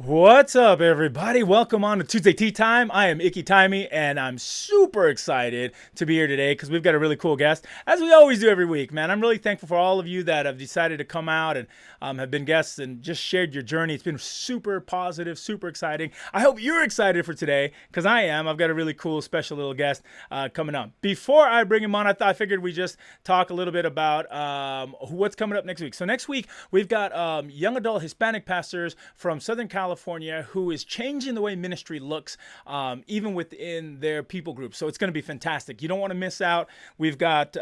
What's up, everybody? Welcome on to Tuesday Tea Time. I am Icky Timey, and I'm super excited to be here today because we've got a really cool guest, as we always do every week, man. I'm really thankful for all of you that have decided to come out and have been guests and just shared your journey. It's been super positive, super exciting. I hope you're excited for today because I am. I've got a really cool, special little guest coming up. Before I bring him on, I figured we just talk a little bit about what's coming up next week. So next week, we've got young adult Hispanic pastors from Southern California California who is changing the way ministry looks, even within their people group. So it's going to be fantastic. You don't want to miss out. We've got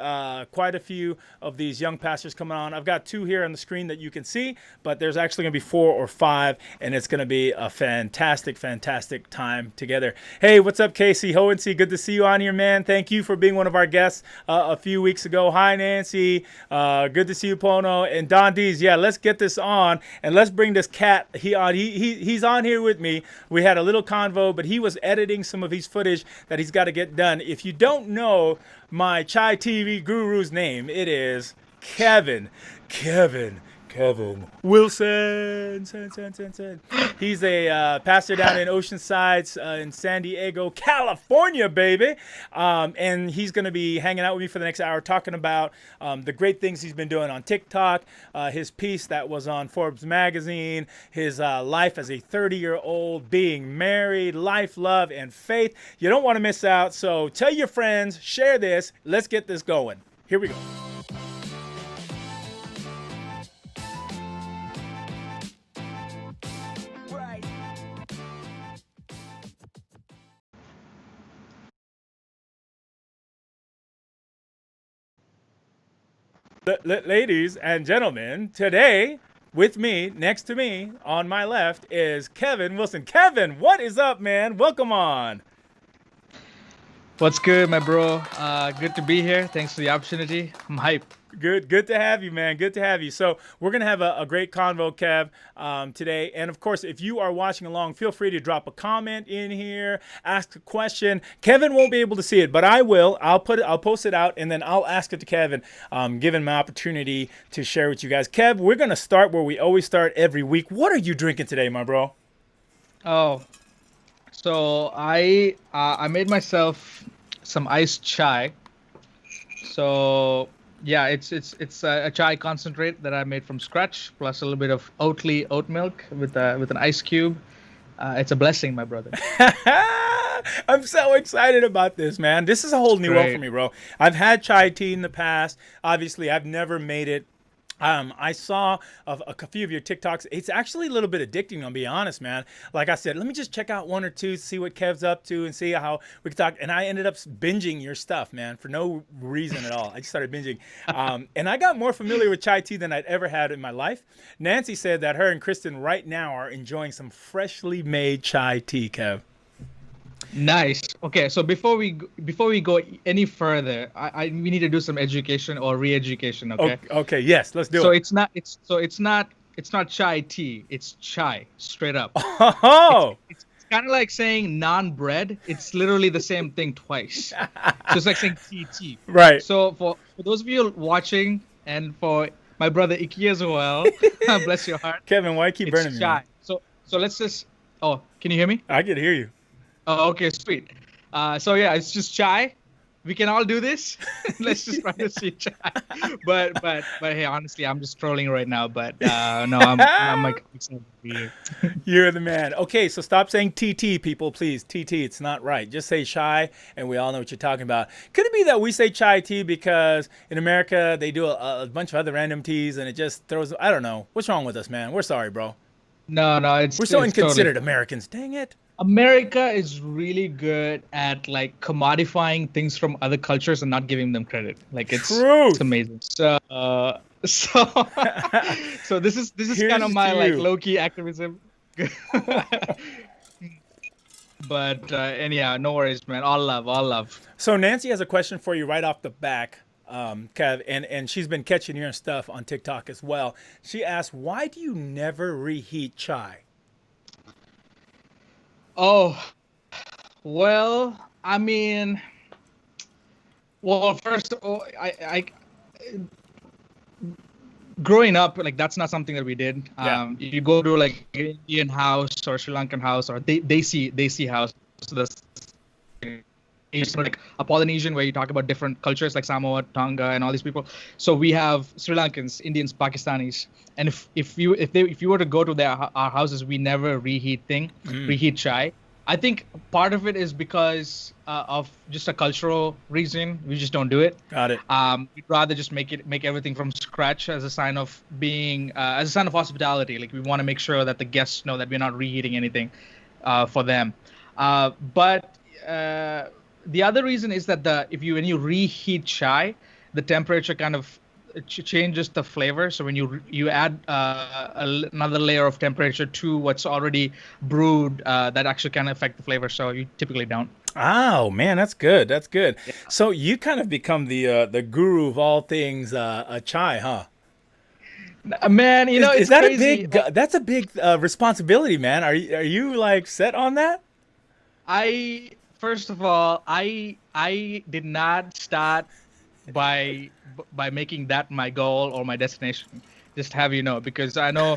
quite a few of these young pastors coming on. I've got 2 here on the screen that you can see, but there's actually going to be 4 or 5, and it's going to be a fantastic time together. Hey, what's up, Casey Hohency? Good to see you on here, man. Thank you for being one of our guests a few weeks ago. Hi, Nancy. Good to see you, Pono. And Don Dees, yeah, let's get this on, and let's bring this cat. He's on here with me. We had a little convo, but he was editing some of his footage that he's got to get done. If you don't know my Chai TV guru's name, it is Kevin Wilson. He's a pastor down in Oceanside in San Diego, California, baby. And he's going to be hanging out with me for the next hour talking about the great things he's been doing on TikTok, his piece that was on Forbes magazine, his life as a 30-year-old, being married, life, love, and faith. You don't want to miss out. So tell your friends, share this. Let's get this going. Here we go. Ladies and gentlemen, today with me, next to me, on my left, is Kevin Wilson. Kevin, what is up, man? Welcome on. What's good, my bro? Good to be here. Thanks for the opportunity. I'm hyped. Good to have you, man. Good to have you. So we're going to have a great convo, Kev, today. And, of course, if you are watching along, feel free to drop a comment in here, ask a question. Kevin won't be able to see it, but I will. I'll post it out, and then I'll ask it to Kevin, give him an opportunity to share with you guys. Kev, we're going to start where we always start every week. What are you drinking today, my bro? Oh, so I made myself some iced chai. So yeah, it's a chai concentrate that I made from scratch, plus a little bit of Oatly oat milk with an ice cube. It's a blessing, my brother. I'm so excited about this, man. This is a whole new world for me, bro. I've had chai tea in the past. Obviously, I've never made it. I saw a few of your TikToks. It's actually a little bit addicting, I'll be honest, man. Like I said, let me just check out 1 or 2, see what Kev's up to, and see how we can talk. And I ended up binging your stuff, man, for no reason at all. I just started binging. And I got more familiar with chai tea than I'd ever had in my life. Nancy said that her and Kristen right now are enjoying some freshly made chai tea, Kev. Nice. Okay, so before we go any further, we need to do some education or re-education. Okay. Okay. Yes, let's do it. So it's not chai tea. It's chai, straight up. Oh. It's kind of like saying non-bread. It's literally the same thing twice. So it's like saying tea. Right. So for those of you watching, and for my brother Iki as well, bless your heart. Kevin, why keep burning me? Chai. So let's just. Oh, can you hear me? I can hear you. Oh, okay, sweet. So yeah, it's just chai. We can all do this. Let's just try to see chai. But hey, honestly, I'm just trolling right now. But no, I'm like excited to be here. You're the man. Okay, so stop saying TT, people, please. TT, it's not right. Just say chai, and we all know what you're talking about. Could it be that we say chai tea because in America they do a bunch of other random teas, and it just throws? I don't know. What's wrong with us, man? We're sorry, bro. No, we're so inconsiderate, totally. Americans. Dang it. America is really good at like commodifying things from other cultures and not giving them credit. Like it's amazing. So so this is kind of my like low-key activism. But and yeah, no worries, man. All love. So Nancy has a question for you right off the back, Kev, and she's been catching your stuff on TikTok as well. She asked, "Why do you never reheat chai?" Oh, well, I mean, first of all, I growing up, like that's not something that we did. Yeah. You go to like Indian house or Sri Lankan house or Desi house. So that's it's like a Polynesian where you talk about different cultures like Samoa, Tonga, and all these people. So we have Sri Lankans, Indians, Pakistanis, and if you were to go to our houses, we never reheat chai. I think part of it is because of just a cultural reason. We just don't do it. Got it. We'd rather just make everything from scratch as a sign of being as a sign of hospitality. Like we want to make sure that the guests know that we're not reheating anything for them. But the other reason is that when you reheat chai, the temperature kind of changes the flavor. So when you add another layer of temperature to what's already brewed, that actually can affect the flavor. So you typically don't. Oh man, that's good. That's good. Yeah. So you kind of become the guru of all things chai, huh? Man, Is it's that a crazy. big? That's a big responsibility, man. Are you like set on that? I First of all, I did not start by by making that my goal or my destination. Just have you know, because I know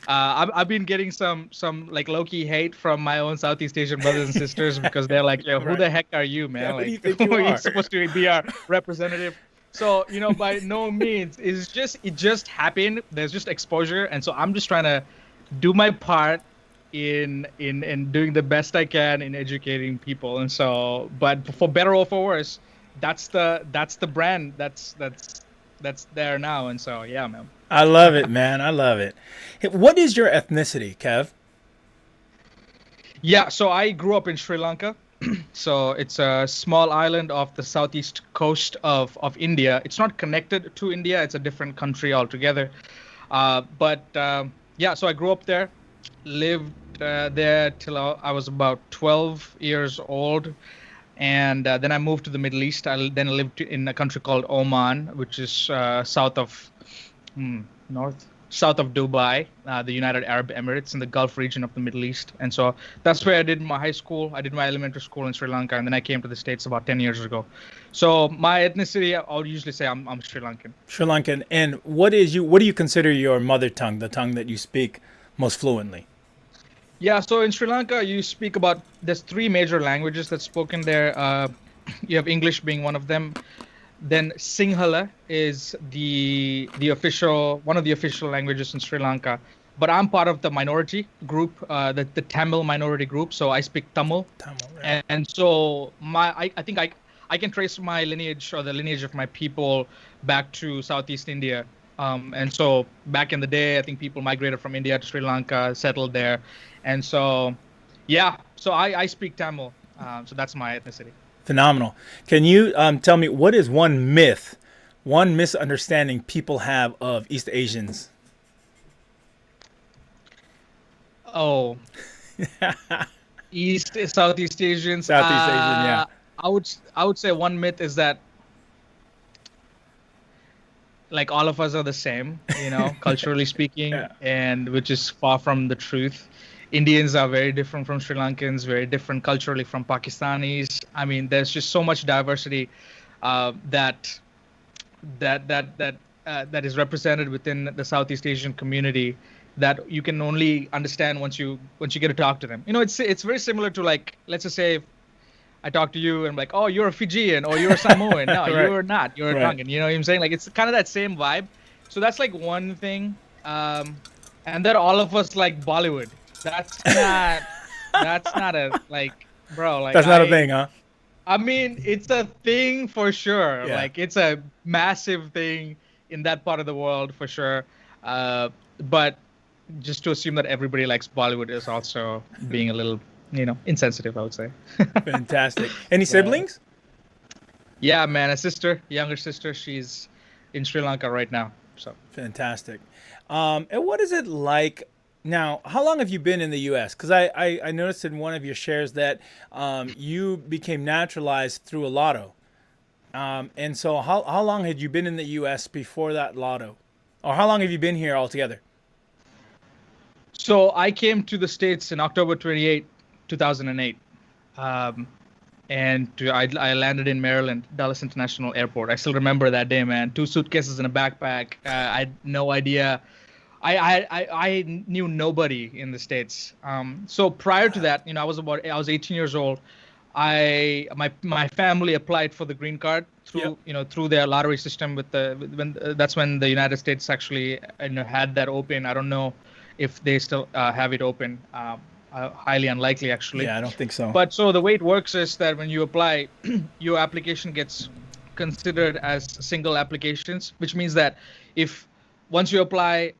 I've been getting some like low-key hate from my own Southeast Asian brothers and sisters because they're like, "Yo, who Right. the heck are you, Yeah, man? who do you Like, think you you're are? supposed to be our representative." So by no means it just happened. There's just exposure, and so I'm just trying to do my part in doing the best I can in educating people. And so, but for better or for worse, that's the brand that's there now. And so, yeah, man. I love it, man. I love it. Hey, what is your ethnicity, Kev? Yeah, so I grew up in Sri Lanka. So it's a small island off the southeast coast of India. It's not connected to India. It's a different country altogether. But yeah, so I grew up there, lived there till I was about 12 years old, and then I moved to the Middle East. Then lived in a country called Oman, which is south of Dubai, the United Arab Emirates in the Gulf region of the Middle East. And so that's where I did my high school. I did my elementary school in Sri Lanka, and then I came to the States about 10 years ago. So my ethnicity, I'll usually say I'm Sri Lankan. Sri Lankan. And what do you consider your mother tongue, the tongue that you speak most fluently? Yeah, so in Sri Lanka, there's three major languages that's spoken there. You have English being one of them. Then Sinhala is the official one of the official languages in Sri Lanka. But I'm part of the minority group, the Tamil minority group. So I speak Tamil, Tamil, right? and so I think I can trace my lineage or the lineage of my people back to Southeast India. And so back in the day, I think people migrated from India to Sri Lanka, settled there, and so yeah, so I speak Tamil. So that's my ethnicity. Phenomenal. Can you tell me what is one myth, one misunderstanding people have of East Asians? Oh, Southeast Asians. Southeast Asian, yeah. I would say one myth is that like all of us are the same, culturally speaking, Yeah. and which is far from the truth. Indians are very different from Sri Lankans, very different culturally from Pakistanis. I mean, there's just so much diversity that that is represented within the Southeast Asian community that you can only understand once you get to talk to them. It's very similar to, like, let's just say if I talk to you and I'm like, oh, you're a Fijian or you're a Samoan. No, Right. you're not. You're a Right. Tongan. You know what I'm saying? Like, it's kind of that same vibe. So that's like one thing. And then all of us like Bollywood. That's not. That's not a like, bro. Like That's not a thing, huh? I mean, it's a thing for sure. Yeah. Like, it's a massive thing in that part of the world for sure. But just to assume that everybody likes Bollywood is also being a little, insensitive, I would say. Fantastic. Any siblings? Yeah, man, younger sister, she's in Sri Lanka right now. So Fantastic. And what is it like now? How long have you been in the U.S.? Because I noticed in one of your shares that you became naturalized through a lotto. And so how long had you been in the U.S. before that lotto? Or how long have you been here altogether? So I came to the States in October 28, 2008. And I landed in Maryland, Dallas International Airport. I still remember that day, man. 2 suitcases and a backpack. I had no idea. I knew nobody in the States. So prior to that, I was 18 years old. My family applied for the green card through Yep. through their lottery system that's when the United States actually had that open. I don't know if they still have it open. highly unlikely actually. Yeah, I don't think so. But so the way it works is that when you apply, your application gets considered as single applications, which means that if once you apply,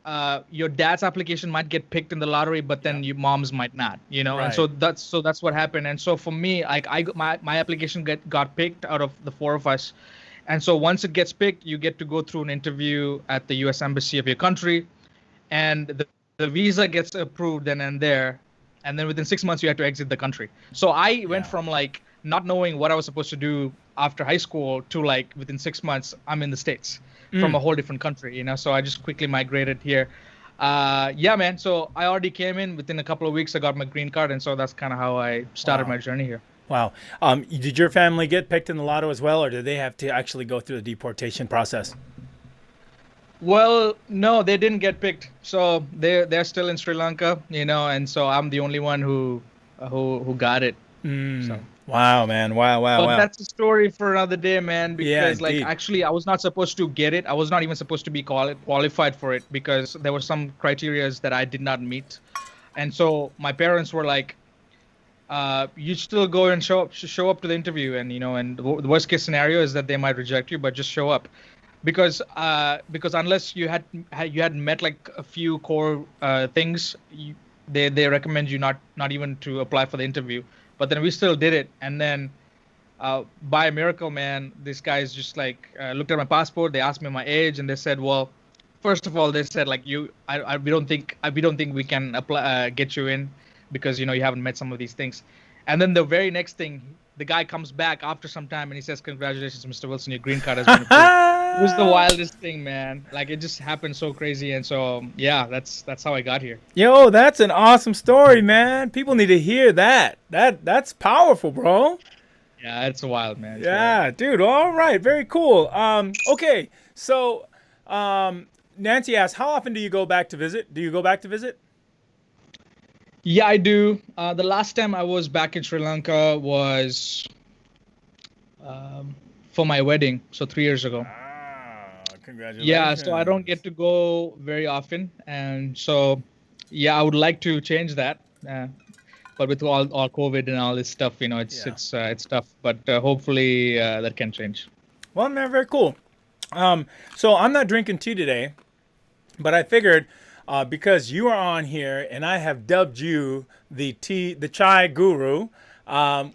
your dad's application might get picked in the lottery, but then your mom's might not, you know. And Right. so that's what happened. And so for me, like my application got picked out of the four of us. And so once it gets picked, you get to go through an interview at the U.S. Embassy of your country, and the visa gets approved then and there, and then within 6 months you have to exit the country. So I went from like not knowing what I was supposed to do after high school to like within 6 months I'm in the States from a whole different country, you know. So I just quickly migrated here. Yeah, man. So I already came in within a couple of weeks. I got my green card, and so that's kind of how I started my journey here. Wow. Did your family get picked in the lotto as well, or did they have to actually go through the deportation process? Well, no, they didn't get picked. So they're still in Sri Lanka, you know, and so I'm the only one who got it. So. Wow, man. Wow. But that's a story for another day, man, because like indeed. actually I was not supposed to get it. I was not even supposed to be qualified for it because there were some criterias that I did not meet. And so my parents were like, you still go and show up to the interview, and you know, and the worst case scenario is that they might reject you, but just show up. Because unless you had met like a few core things, they recommend you not even to apply for the interview. But then we still did it, and then by a miracle, man, these guys just like looked at my passport. They asked me my age, and they said, well, first of all, they said like we don't think we can apply get you in because you know you haven't met some of these things. And then the very next thing, the guy comes back after some time and he says, congratulations, Mr. Wilson, your green card has been approved. It was the wildest thing, man. Like it just happened so crazy. And so, yeah, that's how I got here. Yo, that's an awesome story, man. People need to hear that. That's powerful, bro. Yeah, it's wild, man. Yeah, dude. All right. Very cool. Okay. So, Nancy asks, how often do you go back to visit? Do you go back to visit? Yeah, I do. The last time I was back in Sri Lanka was for my wedding, so 3 years ago. Congratulations. Yeah, so I don't get to go very often, and so yeah, I would like to change that. But with all COVID and all this stuff, you know, it's tough. But hopefully that can change. Well, man, very cool. So I'm not drinking tea today, but I figured because you are on here and I have dubbed you the chai guru,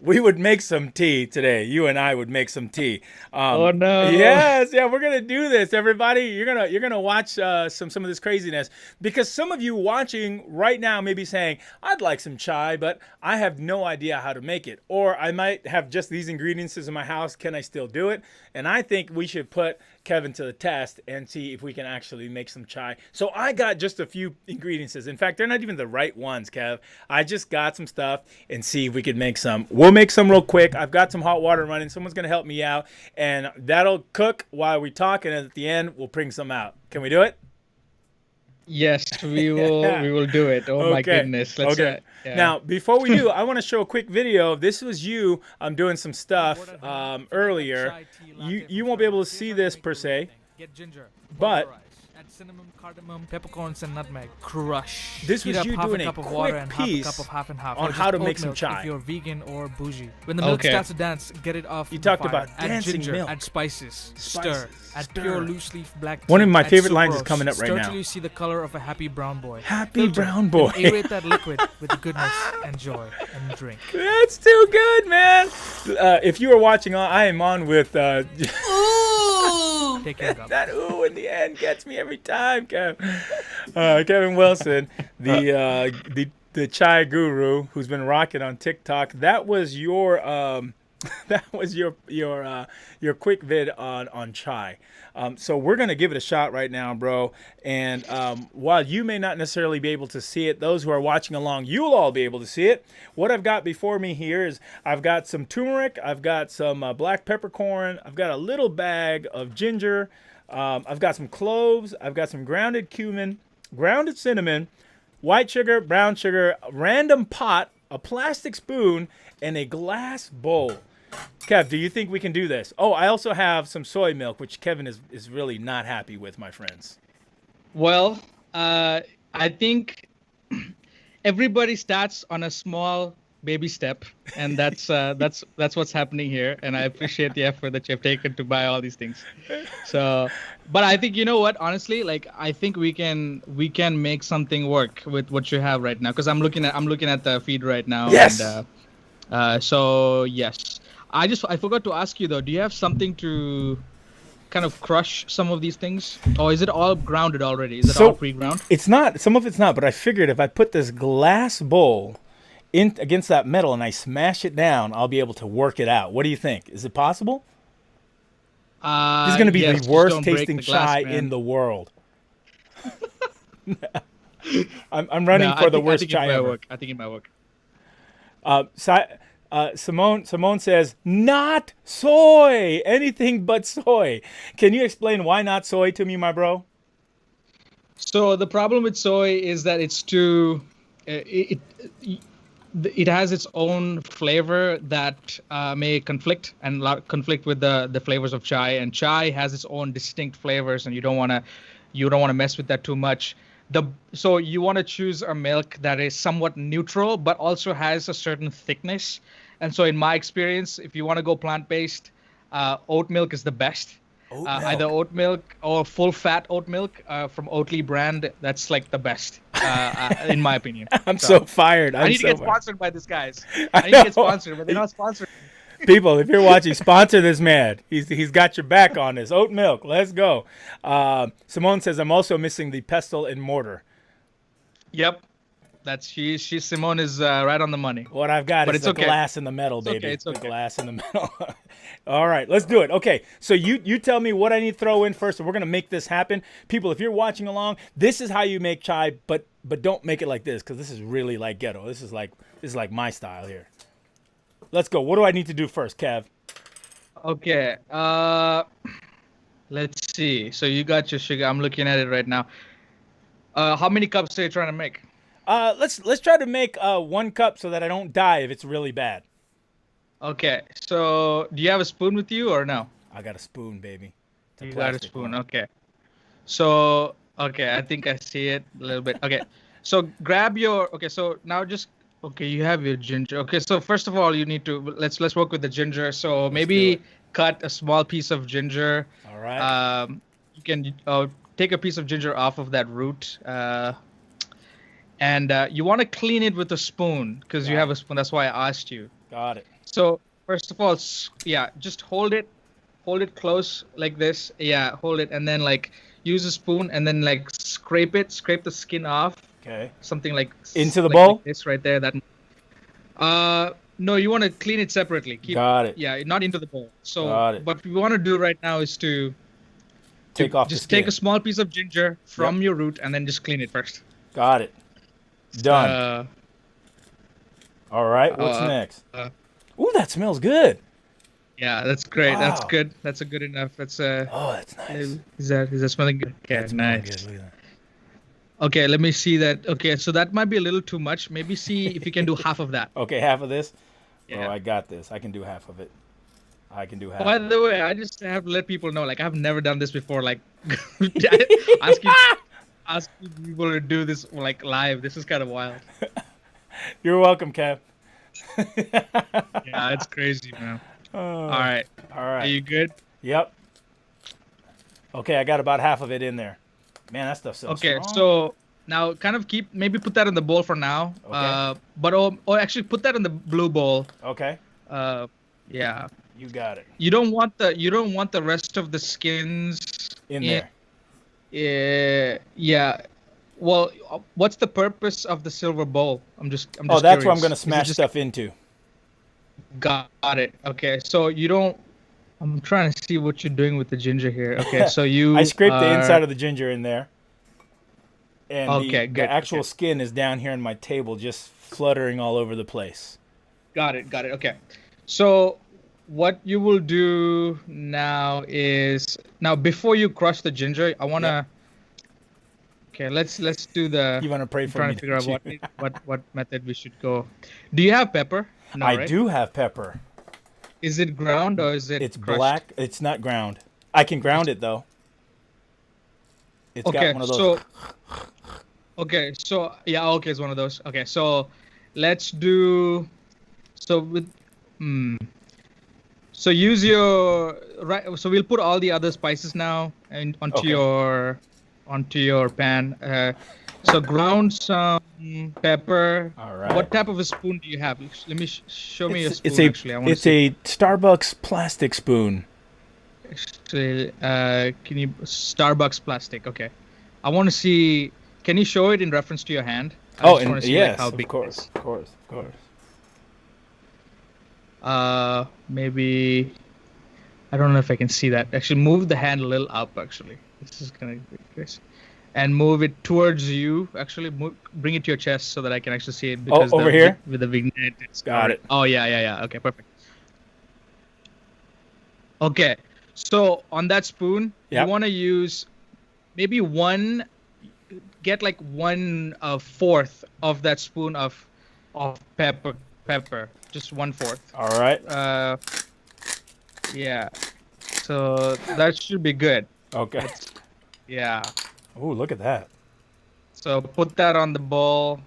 we would make some tea today. You and I would make some tea. Oh no! Yes, yeah, we're gonna do this, everybody. You're gonna watch some of this craziness, because some of you watching right now may be saying, "I'd like some chai, but I have no idea how to make it," or I might have just these ingredients in my house. Can I still do it? And I think we should put Kevin to the test and see if we can actually make some chai. So I got just a few ingredients. In fact, they're not even the right ones, Kev. I just got some stuff and see if we could make some. We'll make some real quick. I've got some hot water running. Someone's going to help me out, and that'll cook while we talk, and at the end, we'll bring some out. Can we do it? Yes, we will. We will do it. Oh my goodness! Let's yeah. Now, before we do, I want to show a quick video. This was you. I'm doing some stuff earlier. You won't be able to see this per se, but add cinnamon, cardamom, peppercorns, and nutmeg. Crush. This was Heat up you half doing a a cup of water quick and piece half a cup of half and half, on or how to just make oat some milk chai. if you're vegan or bougie. When the milk starts to dance, get it off. You the talked fire. about add dancing ginger, milk. add spices, stir. Add pure loose leaf black tea. One of my add favorite lines is sucrose. coming up right Stir now. till you see the color of a happy brown boy. Happy Filter, brown boy. then aerate that liquid with the goodness and joy and drink. That's too good, man. If you are watching, I am on with. Take care, God. That ooh in the end gets me every time, Kevin Wilson, the chai guru who's been rocking on TikTok. That was your your quick vid on chai. So we're gonna give it a shot right now, bro. And while you may not necessarily be able to see it, those who are watching along, you'll all be able to see it. What I've got before me here is I've got some turmeric, I've got some black peppercorn, I've got a little bag of ginger, I've got some cloves, I've got some grounded cumin, grounded cinnamon, white sugar, brown sugar, a random pot, a plastic spoon, and a glass bowl. Kev, do you think we can do this? Oh, I also have some soy milk, which Kevin is really not happy with, my friends. Well, I think everybody starts on a small baby step, and that's what's happening here. And I appreciate the effort that you've taken to buy all these things. So, but I think, you know what, honestly, like I think we can make something work with what you have right now, because I'm looking at the feed right now. Yes. And so yes, I forgot to ask you though, do you have something to kind of crush some of these things, or is it all grounded already? Is it all pre-ground? It's not. Some of it's not. But I figured if I put this glass bowl in against that metal and I smash it down, I'll be able to work it out. What do you think? Is it possible? This is going to be Yes, the just worst don't break tasting the glass, chai man. in the world. I'm running No, for the worst I think chai it might ever. work. I think it might work. Simone says, not soy. Anything but soy. Can you explain why not soy to me, my bro? So the problem with soy is that it's too, it has its own flavor that may conflict with the flavors of chai, and chai has its own distinct flavors, and you don't want to mess with that too much. So you want to choose a milk that is somewhat neutral but also has a certain thickness. And so in my experience, if you want to go plant-based, oat milk is the best. Either oat milk or full-fat oat milk from Oatly brand. That's like the best, in my opinion. I'm so fired. I need to get fired. sponsored by these guys. I I need to get know. sponsored, but they're not sponsored. People, if you're watching, sponsor this man. He's got your back on this. Oat milk. Let's go. Simone says, I'm also missing the pestle and mortar. Yep, that's she. Simone is right on the money. What I've got But is it's the okay. glass in the metal, It's baby. okay, it's The okay. glass in the metal. All right, let's do it. Okay, so you tell me what I need to throw in first, and we're gonna make this happen. People, if you're watching along, this is how you make chai, but don't make it like this, because this is really like ghetto. This is like my style here. Let's go. What do I need to do first, Kev? Okay. Let's see. So you got your sugar. I'm looking at it right now. How many cups are you trying to make? Let's try to make 1 cup so that I don't die if it's really bad. Okay. So do you have a spoon with you or no? I got a spoon, baby. It's a You got a plastic spoon. one. Okay. So okay, I think I see it a little bit. Okay. So grab your. Okay. So now just. Okay, you have your ginger. Okay, so first of all, you need to let's work with the ginger. So do maybe it. cut a small piece of ginger. All right. You can take a piece of ginger off of that root, and you want to clean it with a spoon because you Got have it. a spoon. That's why I asked you. Got it. So first of all, yeah, just hold it close like this. Yeah, hold it, and then like use a spoon, and then like scrape the skin off. Okay. Something like Into the like bowl? this right there. That. No, you want to clean it separately. Got it. Yeah, not into the bowl. So, Got it. what we want to do right now is to Take off the just take skin. a small piece of ginger from your root and then just clean it first. Got it. Done. Uh, All right. What's uh, next? uh, Ooh, that smells good. yeah, that's great. That's Wow. good. That's a good enough. That's Oh, that's nice. is that smelling good? Okay, That's smelling nice. good. Look at that. Okay, let me see that. Okay, so that might be a little too much. Maybe see if you can do half of that. Okay, half of this. Yeah. Oh, I got this. I can do half of it. I can do half. By of it. the way, I just have to let people know, like, I've never done this before. Like, asking people to do this like live. This is kind of wild. You're welcome, Kev. Yeah, it's crazy, man. Oh, All right, All are right. you good? Yep. Okay, I got about half of it in there. Man, that stuff's so Okay, strong. so now kind of maybe put that in the bowl for now. Okay. But or actually put that in the blue bowl. Okay, Yeah. you got it. You don't want the rest of the skins In there. Yeah. Well, what's the purpose of the silver bowl? I'm just Oh, that's what I'm curious. going to Is it smash just- stuff into. Got it. Okay, so you don't. I'm trying to see what you're doing with the ginger here. Okay, so you. I scraped the are- inside of the ginger in there. And Okay, the good, actual okay. skin is down here on my table, just fluttering all over the place. Got it. Okay. So what you will do now is before you crush the ginger, I wanna. Yep. Okay, let's do the. You want to pray I'm for trying me? to figure out don't you? what method we should go. Do you have pepper? No, I right? do have pepper. Is it ground or is it? It's crushed? black. It's not ground. I can ground it though. It's Okay, got one of those. so Okay, so yeah, okay, it's one of those. Okay, so let's do so with so use your right. So we'll put all the other spices now and Okay. onto your pan. So ground some pepper. All right. What type of a spoon do you have? Let me show me your It's spoon. a Actually, I want to it's see. a Starbucks plastic spoon. Actually, can you Starbucks plastic? Okay, I want to see. Can you show it in reference to your hand? I Oh, just want and to see like how yes, of big it course, is. of course, of course. Maybe I don't know if I can see that. Actually, move the hand a little up. Actually, this is gonna be this, and move it towards you. Actually, bring it to your chest so that I can actually see it Oh, because over here. with the vignette it's Got covered. it. Oh yeah. Okay, perfect. Okay, so on that spoon, you Yep. want to use maybe get like one fourth of that spoon of pepper, just 1/4. All right. Yeah. So that should be good. Okay. Yeah. Oh, look at that. So put that on the bowl.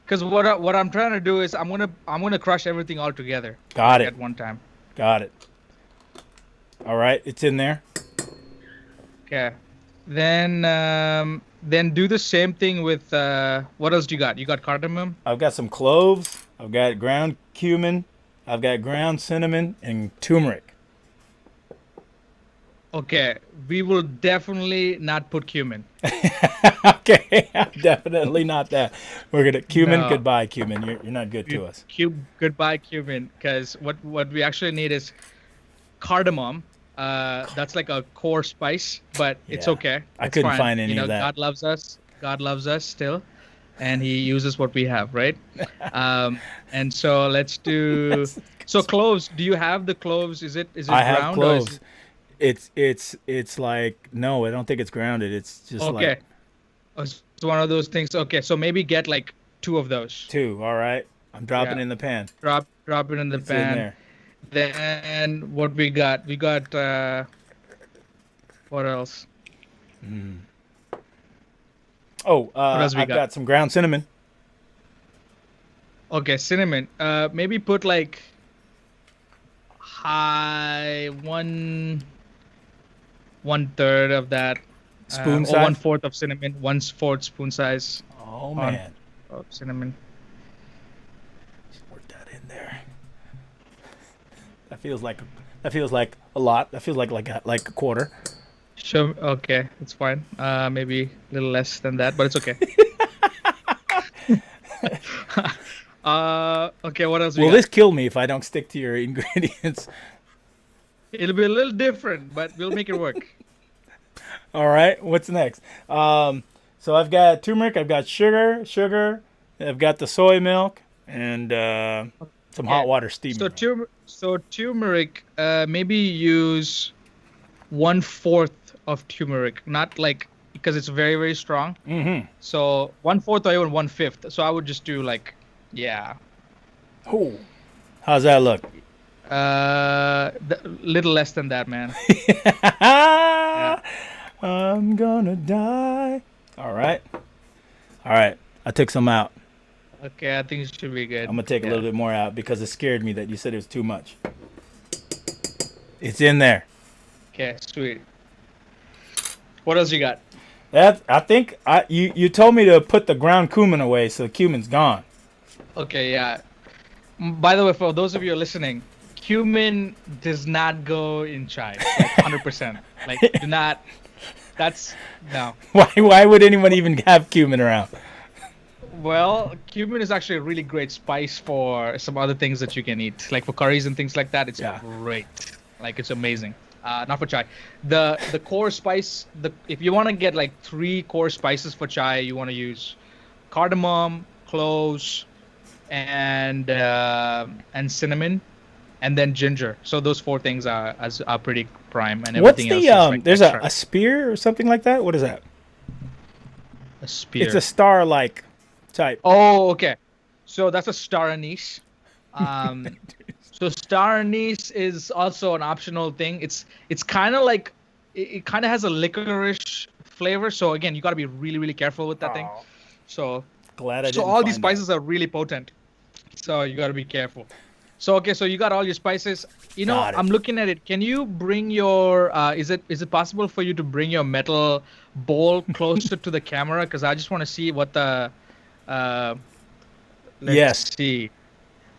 Because what I'm trying to do is I'm gonna crush everything all together. Got it. At one time. Got it. All right, it's in there. Okay. Then do the same thing with what else do you got? You got cardamom? I've got some cloves. I've got ground cumin. I've got ground cinnamon and turmeric. Okay. We will definitely not put cumin. Okay, definitely not that. We're gonna cumin. No. Goodbye, cumin. You're not good to us. Goodbye cumin. Because what we actually need is cardamom. That's like a core spice, but it's Yeah. okay. I It's couldn't fine. find any You know, of that. God loves us. God loves us still, and He uses what we have, right? And so let's do. So cloves. Do you have the cloves? Is it I have ground or is cloves. It's like no, I don't think it's grounded. It's just okay? like Oh, it's one of those things. Okay, so maybe get like 2 of those. two. All right, I'm dropping Yeah. in the pan. Drop it in the It's in pan. there. Then what we got? We got what else? Oh, else we I've got? got some ground cinnamon. Okay, cinnamon. Maybe put like high 1/3 of that. Spoon or size? 1/4 of cinnamon. 1/4 spoon size Oh man, of cinnamon. work that in there. That feels like a lot. That feels like a quarter. Sure. Okay, it's fine. Maybe a little less than that, but it's okay. Okay. What else we Will got? this kill me if I don't stick to your ingredients? It'll be a little different, but we'll make it work. All right, what's next? So I've got turmeric, I've got sugar, I've got the soy milk, and some hot water steaming. So turmeric. Maybe use 1/4 of turmeric, not like because it's very very strong. Mm-hmm. So 1/4 or even 1/5. So I would just do like, yeah, Ooh. How's that look? little less than that, man. I'm gonna die. All right. I took some out. Okay, I think it should be good. I'm gonna take a little bit more out because it scared me that you said it was too much. It's in there. Okay, sweet. What else you got? I think you told me to put the ground cumin away, so the cumin's gone. Okay, yeah. By the way, for those of you who are listening, cumin does not go in chai, like 100%. Like, do not. That's no. Why would anyone even have cumin around? Well, cumin is actually a really great spice for some other things that you can eat, like for curries and things like that. It's great. Like it's amazing. Not for chai. The core spice. If you want to get like 3 core spices for chai, you want to use cardamom, cloves, and cinnamon, and then ginger. So those 4 things are pretty prime, and What's everything the else is like there's extra. a spear or something like that? What is that? A spear. It's a star like type. Oh, okay. So that's a star anise. So star anise is also an optional thing. It's kind of like it kind of has a licorice flavor. So again, you got to be really, really careful with that thing. Oh, So, glad I didn't so all these find out. spices are really potent. So you got to be careful. So okay, so you got all your spices. You know, Got it. I'm looking at it. Can you bring your? Is it possible for you to bring your metal bowl closer to the camera? Because I just want to see what the. Uh, let's Yes. see.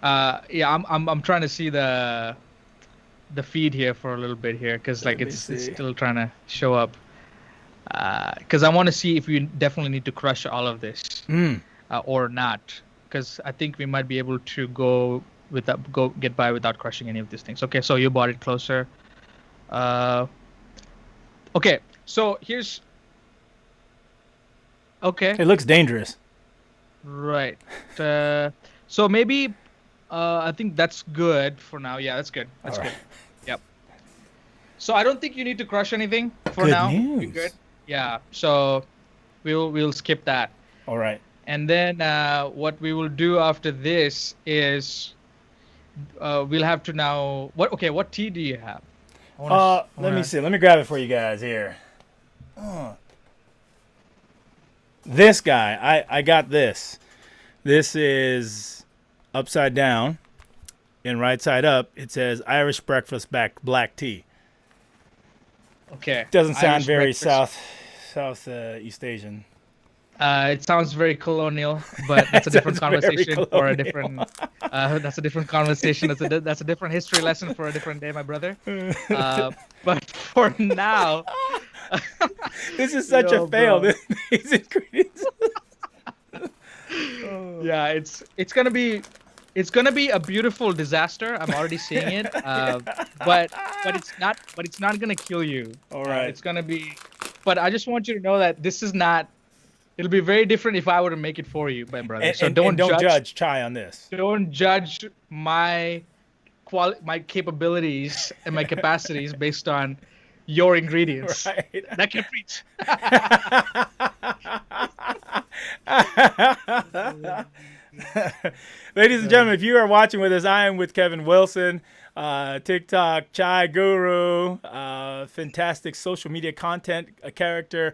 Yeah, I'm trying to see the feed here for a little bit here, because like Let me it's see. still trying to show up. Because I want to see if you definitely need to crush all of this or not. Because I think we might be able to get by without crushing any of these things. Okay, so you brought it closer. Okay, so here's. Okay, It looks dangerous. right. So maybe I think that's good for now. Yeah, that's good. That's All good. right. Yep. So I don't think you need to crush anything for Good now. news. You're good. Yeah. So we'll skip that. All right. And then what we will do after this is we'll have to now. What tea do you have? Let me see. Let me grab it for you guys here. This guy, I got this. This is upside down and right side up. It says Irish breakfast black tea. Okay. Doesn't sound Irish very breakfast. South East Asian. It sounds very colonial, but that's a different Sounds very conversation for a colonial. different. That's a different conversation. That's a different history lesson for a different day, my brother. But for now, This is such Yo, a fail. bro. These ingredients. yeah, it's gonna be a beautiful disaster. I'm already seeing it. But it's not gonna kill you. All right. It's gonna be. But I just want you to know that this is not. It'll be very different if I were to make it for you, my brother. And, So and don't judge Chai on this. Don't judge my capabilities and my capacities based on your ingredients. Right. That can preach. Ladies and gentlemen, if you are watching with us, I am with Kevin Wilson, TikTok Chai Guru, fantastic social media content character,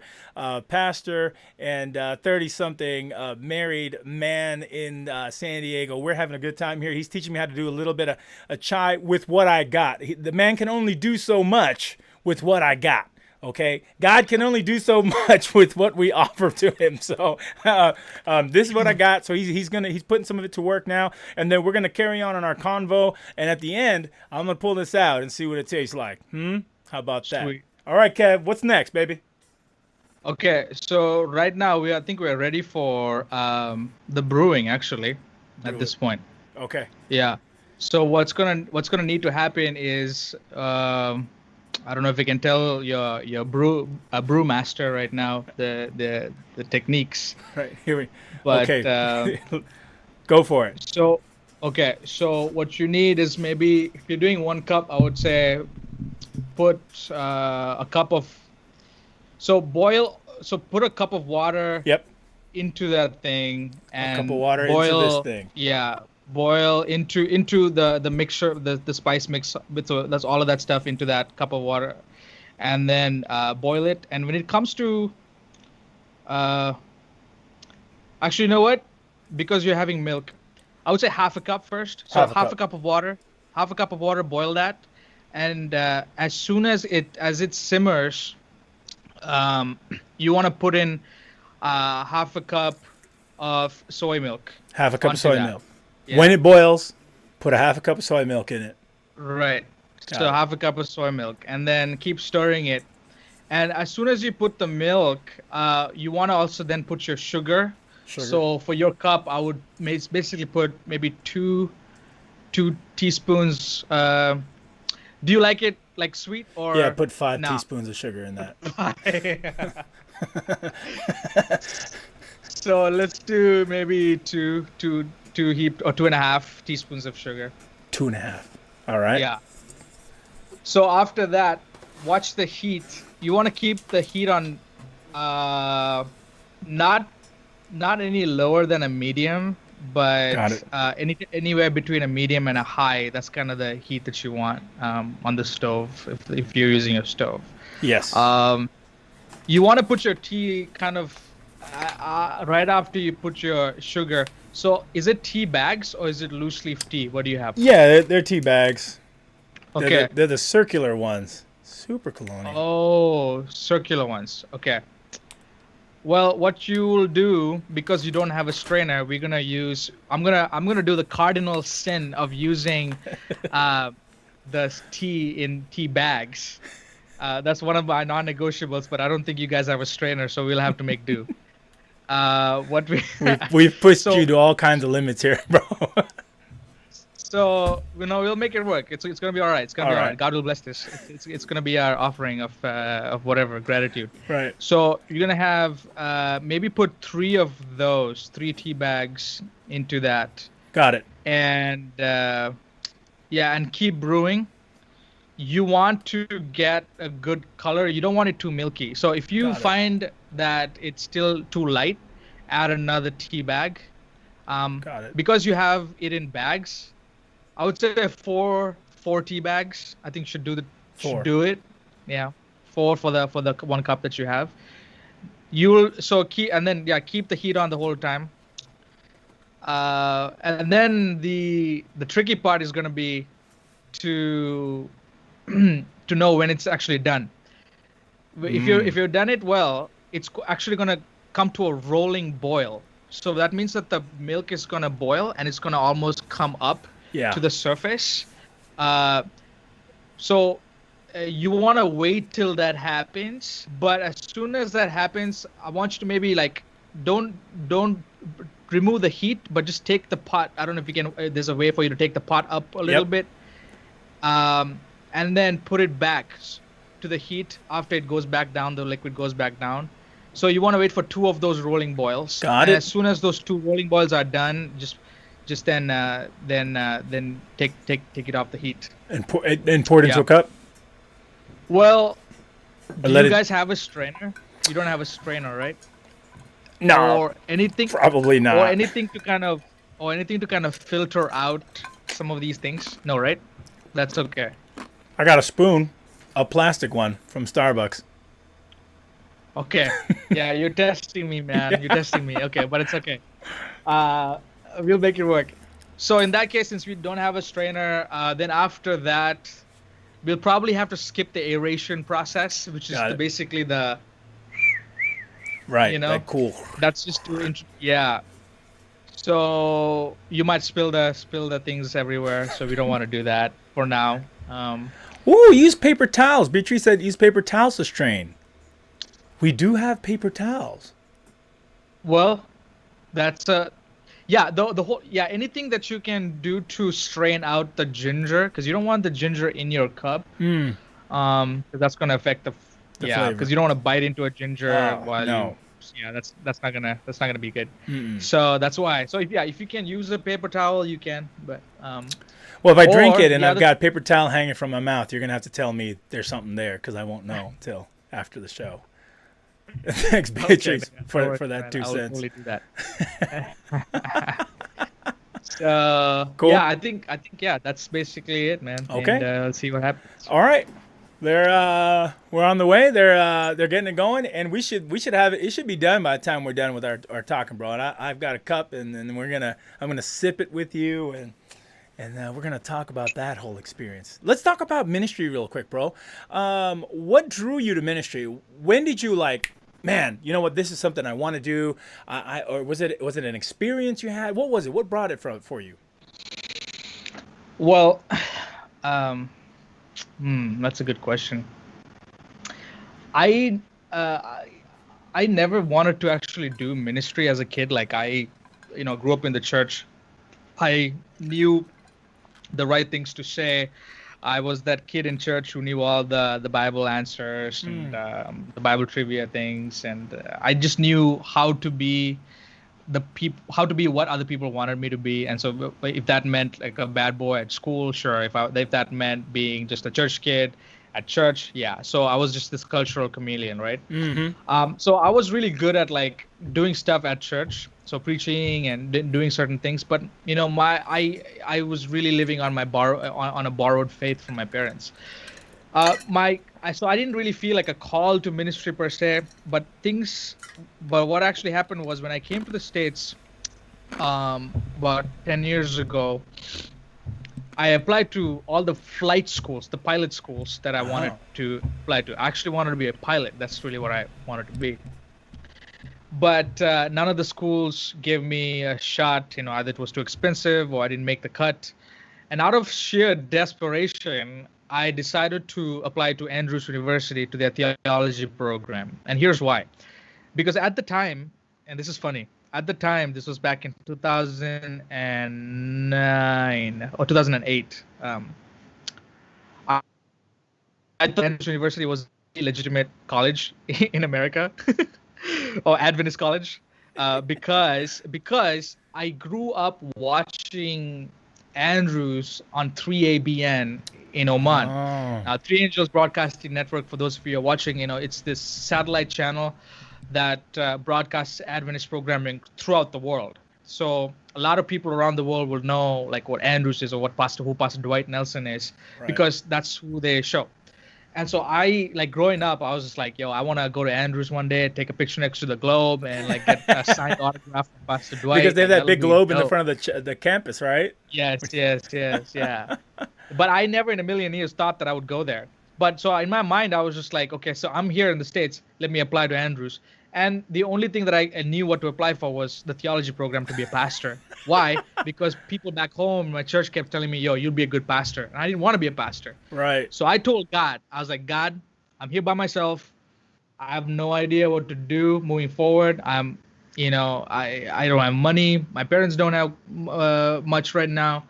pastor, and 30-something married man in San Diego. We're having a good time here. He's teaching me how to do a little bit of chai with what I got. The man can only do so much with what I got. Okay, God can only do so much with what we offer to Him. So this is what I got. So he's putting some of it to work now, and then we're gonna carry on our convo. And at the end, I'm gonna pull this out and see what it tastes like. How about that? Sweet. All right, Kev. What's next, baby? Okay, so right now I think we're ready for the brewing actually. At this point. Okay. Yeah. So what's gonna need to happen is I don't know if you can tell your brewmaster right now the techniques. Right here we. But Okay. Go for it. so what you need is, maybe if you're doing 1 cup, I would say put a cup of put a cup of water Yep. into that thing and cup of water boil into this thing. Yeah, boil into the mixture, the spice mix with that's all of that stuff into that cup of water, and then boil it. And when it comes to actually, you know what? Because you're having milk, I would say half a cup first. So half a cup of water, boil that, and as soon as it simmers, you want to put in half a cup of soy milk. Half a cup of onto soy that. milk. Yeah. When it boils, put a half a cup of soy milk in it. Right. Got So it. half a cup of soy milk, and then keep stirring it. And as soon as you put the milk, you want to also then put your sugar. So for your cup, I would basically put maybe two teaspoons. Do you like it like sweet or? Yeah, put 5 No. teaspoons of sugar in that. So let's do maybe two heaped or 2.5 teaspoons of sugar. 2.5. All right. Yeah. So after that, watch the heat. You want to keep the heat on, not any lower than a medium, but Got it. Anywhere between a medium and a high. That's kind of the heat that you want on the stove if you're using a stove. Yes. you want to put your tea kind of right after you put your sugar. So is it tea bags or is it loose leaf tea? What do you have? Yeah, they're tea bags. Okay. They're the circular ones. Super colonial. Oh, circular ones. Okay. Well, what you will do, because you don't have a strainer, we're gonna use. I'm gonna do the cardinal sin of using the tea in tea bags. That's one of my non-negotiables, but I don't think you guys have a strainer, so we'll have to make do. What we We've pushed So- you to all kinds of limits here, bro. So we'll make it work. It's gonna be all right. It's gonna be all All right. right. God will bless this. It's gonna be our offering of whatever gratitude. Right. So you're gonna have maybe put 3 tea bags into that, Got it. and and keep brewing. You want to get a good color. You don't want it too milky. So if you Got it. find that it's still too light, add another tea bag. Got it. Because you have it in bags, I would say four tea bags. I think should Four. do it. Yeah, 4 for the 1 cup that you have. You'll keep the heat on the whole time. And then the tricky part is gonna be to to know when it's actually done. If you've done it well, it's actually gonna come to a rolling boil. So that means that the milk is gonna boil and it's gonna almost come up Yeah. to the surface. You want to wait till that happens, but as soon as that happens, I want you to maybe don't remove the heat, but just take the pot. I don't know if you can. There's a way for you to take the pot up a little bit, and then put it back to the heat after it goes back down. The liquid goes back down. So you want to wait for 2 of those rolling boils. Got And it. as soon as those 2 rolling boils are done, just then take it off the heat. And pour it into Yeah. a cup. Well, do let you it- guys have a strainer? You don't have a strainer, right? No, Or anything, probably not. or anything to kind of filter out some of these things? No, right? That's okay. I got a spoon, a plastic one from Starbucks. Okay. Yeah, you're testing me, man. You're testing me. Okay, but it's okay. We'll make it work. So in that case, since we don't have a strainer, then after that, we'll probably have to skip the aeration process, which is Got it. basically Right. You know? That cool. that's just yeah. So you might spill the things everywhere, so we don't want to do that for now. Ooh, use paper towels. Beatrice said use paper towels to strain. We do have paper towels. Well, that's the whole anything that you can do to strain out the ginger, because you don't want the ginger in your cup, Mm. 'cause that's gonna affect the flavor. because you don't want to bite into a ginger while no. that's not gonna be good. Mm-mm. So that's why. So if you can use a paper towel, you can. But Well, if I drink Or it and the I've other- got paper towel hanging from my mouth, you're gonna have to tell me there's something there because I won't know till after the show. Thanks, Beatrice, man. for No that worries, 2 man. I will cents. totally do that. So Cool. yeah, I think that's basically it, man. Okay. And, let's see what happens. All right, we're on the way. They're getting it going, and we should have it. It should be done by the time we're done with our talking, bro. And I've got a cup, and then I'm gonna sip it with you, and we're gonna talk about that whole experience. Let's talk about ministry real quick, bro. What drew you to ministry? When did you man, you know what? This is something I want to do. Or was it an experience you had? What was it? What brought it for you? Well, that's a good question. I never wanted to actually do ministry as a kid. Like I grew up in the church. I knew the right things to say. I was that kid in church who knew all the Bible answers and the Bible trivia things, and I just knew how to be what other people wanted me to be. And so if that meant like a bad boy at school, sure. If that meant being just a church kid at church, yeah. So I was just this cultural chameleon, right? Mm-hmm. So I was really good at doing stuff at church, so preaching and doing certain things. But I was really living on my on a borrowed faith from my parents. So I didn't really feel like a call to ministry per se, but what actually happened was when I came to the States, about 10 years ago, I applied to all the flight schools, the pilot schools that I wanted Oh. to apply to. I actually wanted to be a pilot. That's really what I wanted to be. But none of the schools gave me a shot. Either it was too expensive or I didn't make the cut. And out of sheer desperation, I decided to apply to Andrews University to their theology program. And here's why. Because at the time, and this is funny, at the time, this was back in 2009 or 2008. I, I thought Andrews University was a legitimate college in America or Adventist college, because I grew up watching Andrews on 3ABN in Oman. Oh. Three Angels Broadcasting Network, for those of you who are watching, it's this satellite channel that broadcasts Adventist programming throughout the world. So a lot of people around the world will know like what Andrews is or who Pastor Dwight Nelson is, Right. because that's who they show. And so I, like, growing up, I was just like, yo, I want to go to Andrews one day, take a picture next to the globe, and like get a signed autograph from Pastor Dwight. Because they have Like, that big that'll be globe in the dope. front of the campus, right? Yes, yeah. But I never in a million years thought that I would go there. But so in my mind, I was just like, okay, so I'm here in the States. Let me apply to Andrews. And the only thing that I knew what to apply for was the theology program to be a pastor. Why? Because people back home, my church kept telling me, yo, you'll be a good pastor. And I didn't want to be a pastor. Right. So I told God, I was like, God, I'm here by myself. I have no idea what to do moving forward. I don't have money. My parents don't have much right now.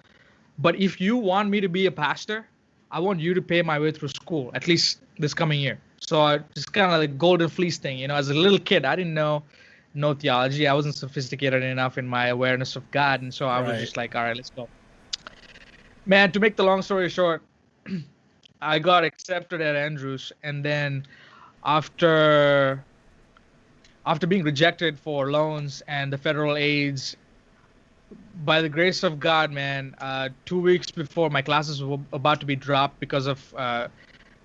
But if you want me to be a pastor, I want you to pay my way through school, at least this coming year. So just kind of like golden fleece thing, as a little kid, I didn't know no theology. I wasn't sophisticated enough in my awareness of God. And so I was Right. just like, all right, let's go. Man, to make the long story short, I got accepted at Andrews. And then after being rejected for loans and the federal aids, by the grace of God, man, 2 weeks before my classes were about to be dropped because of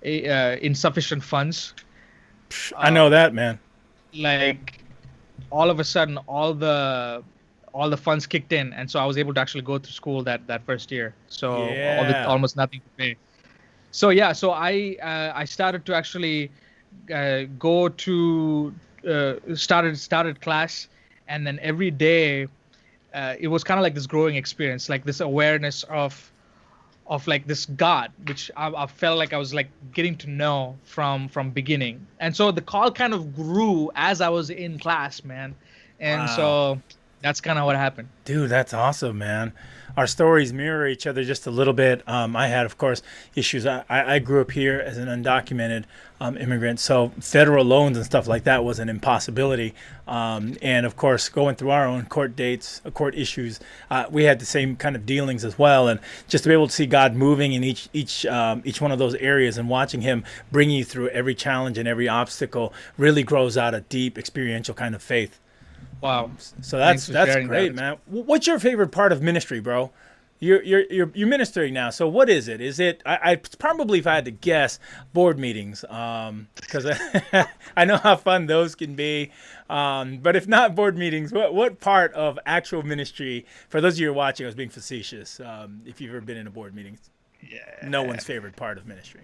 insufficient funds, I know that, man. like all of a sudden, all the funds kicked in, and so I was able to actually go to school that first year. So Yeah. almost nothing to pay. So yeah, so I started to actually go to started class, and then every day. It was kind of like this growing experience, like this awareness of like this God, which I felt like I was like getting to know from beginning. And so the call kind of grew as I was in class, man. And Wow. so that's kind of what happened. Dude, that's awesome, man. Our stories mirror each other just a little bit. I had, of course, issues. I grew up here as an undocumented immigrant, so federal loans and stuff like that was an impossibility. And of course, going through our own court dates, court issues, we had the same kind of dealings as well. And just to be able to see God moving in each one of those areas and watching Him bring you through every challenge and every obstacle really grows out a deep experiential kind of faith. Wow. So Thanks that's for sharing great, that. man. What's your favorite part of ministry, bro? You're ministering now. So what is it? Is it I probably, if I had to guess, board meetings? Because I know how fun those can be. But if not board meetings, what part of actual ministry? For those of you who are watching, I was being facetious. If you've ever been in a board meeting, no one's favorite part of ministry.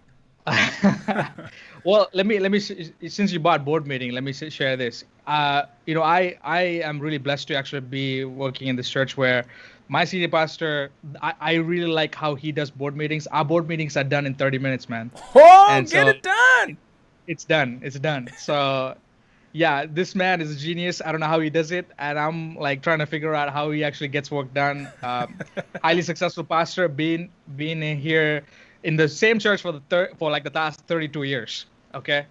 Well, let me since you bought board meeting, let me share this. I am really blessed to actually be working in this church where my senior pastor, I really like how he does board meetings. Our board meetings are done in 30 minutes, man. Oh, And get so it done! it's done. So yeah, this man is a genius. I don't know how he does it, and I'm like trying to figure out how he actually gets work done. Highly successful pastor, been in here in the same church for like the past 32 years. Okay,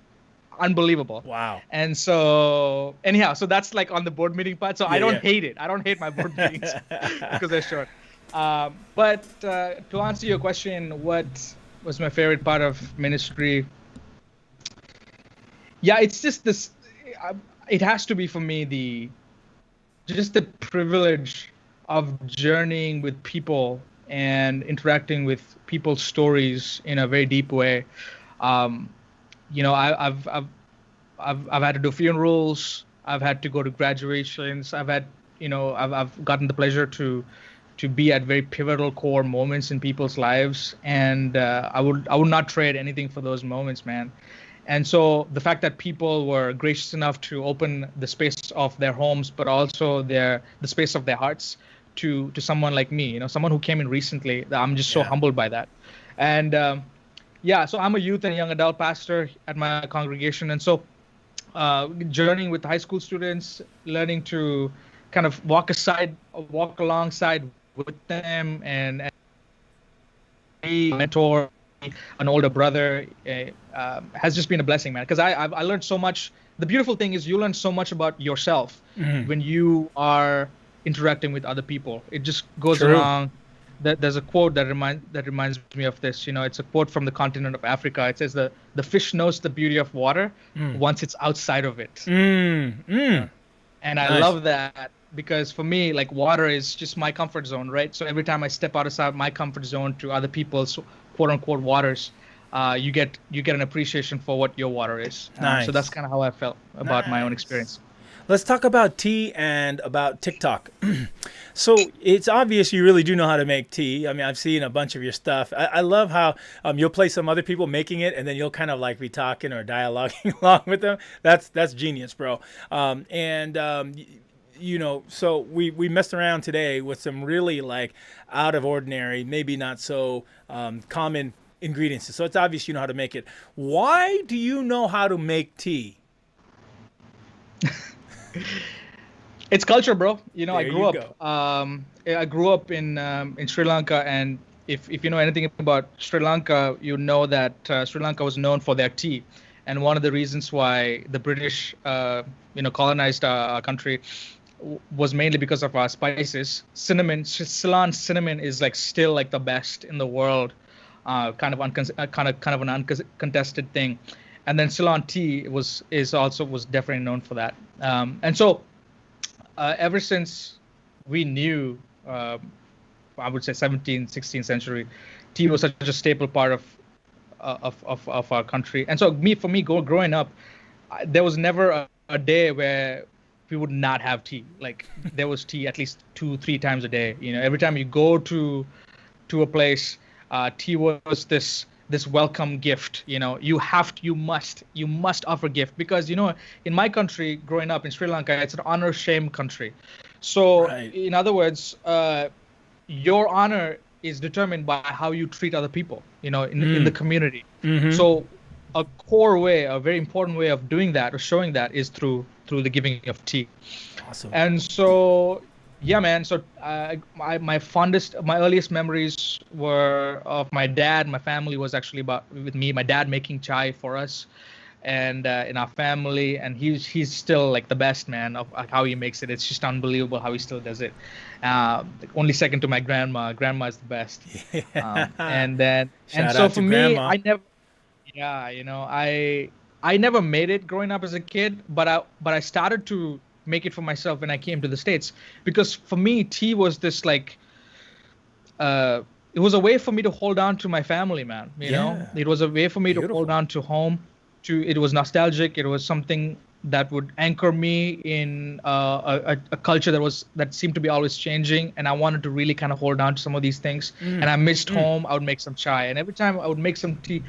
unbelievable. Wow. And so anyhow, so that's like on the board meeting part. So I don't yeah. hate it. I don't hate my board meetings because they're short. But to answer your question, what was my favorite part of ministry? Yeah, it's just this. It has to be for me just the privilege of journeying with people and interacting with people's stories in a very deep way. Um, I've had to do funerals. I've had to go to graduations. I've gotten the pleasure to be at very pivotal core moments in people's lives, and I would not trade anything for those moments, man. And so the fact that people were gracious enough to open the space of their homes, but also the space of their hearts to someone like me, someone who came in recently, I'm just so Yeah. humbled by that. And yeah, so I'm a youth and young adult pastor at my congregation, and so journeying with high school students, learning to kind of walk alongside with them, and be a mentor, an older brother, has just been a blessing, man. Because I learned so much. The beautiful thing is you learn so much about yourself when you are interacting with other people. It just goes True. along. There's a quote that reminds me of this. It's a quote from the continent of Africa. It says the fish knows the beauty of water once it's outside of it. And I Nice. love that because for me, like water is just my comfort zone, right? So every time I step outside my comfort zone to other people's quote unquote waters, you get an appreciation for what your water is. So that's Nice. kind of how I felt about my own Nice. experience. Let's talk about tea and about TikTok. So it's obvious you really do know how to make tea. I mean, I've seen a bunch of your stuff. I love how you'll play some other people making it, and then you'll kind of like be talking or dialoguing along with them. That's genius, bro. So we messed around today with some really like out of ordinary, maybe not so common ingredients. So it's obvious you know how to make it. Why do you know how to make tea? It's culture, bro. I There grew you go. up. I grew up in Sri Lanka, and if you know anything about Sri Lanka, you know that Sri Lanka was known for their tea, and one of the reasons why the British, colonized our country was mainly because of our spices. Ceylon cinnamon is like still like the best in the world, kind of an uncontested thing, and then Ceylon tea was definitely known for that. And so ever since we knew, I would say 17th, 16th century, tea was such a staple part of our country. And so for me, growing up, there was never a day where we would not have tea. Like there was tea at least 2-3 times a day. Every time you go to a place, tea was this welcome gift. You must offer gift because in my country, growing up in Sri Lanka, it's an honor shame country. So Right. in other words, your honor is determined by how you treat other people, in the community. So a very important way of doing that or showing that is through the giving of tea. Awesome. And so, yeah, man. So my earliest memories were of my dad. My family was actually with me. My dad making chai for us, and in our family. And he's still like the best, man, of how he makes it. It's just unbelievable how he still does it. Only second to my grandma. Grandma is the best. And Shout so out for to me, grandma. I never made it growing up as a kid, but I started to make it for myself when I came to the States, because for me tea was this like it was a way for me to hold on to my family, man. Yeah. It was a way for me to hold Beautiful. on to home. It was nostalgic. It was something that would anchor me in a culture that seemed to be always changing, and I wanted to really kind of hold on to some of these things. And I missed home. I would make some chai, and every time I would make some tea,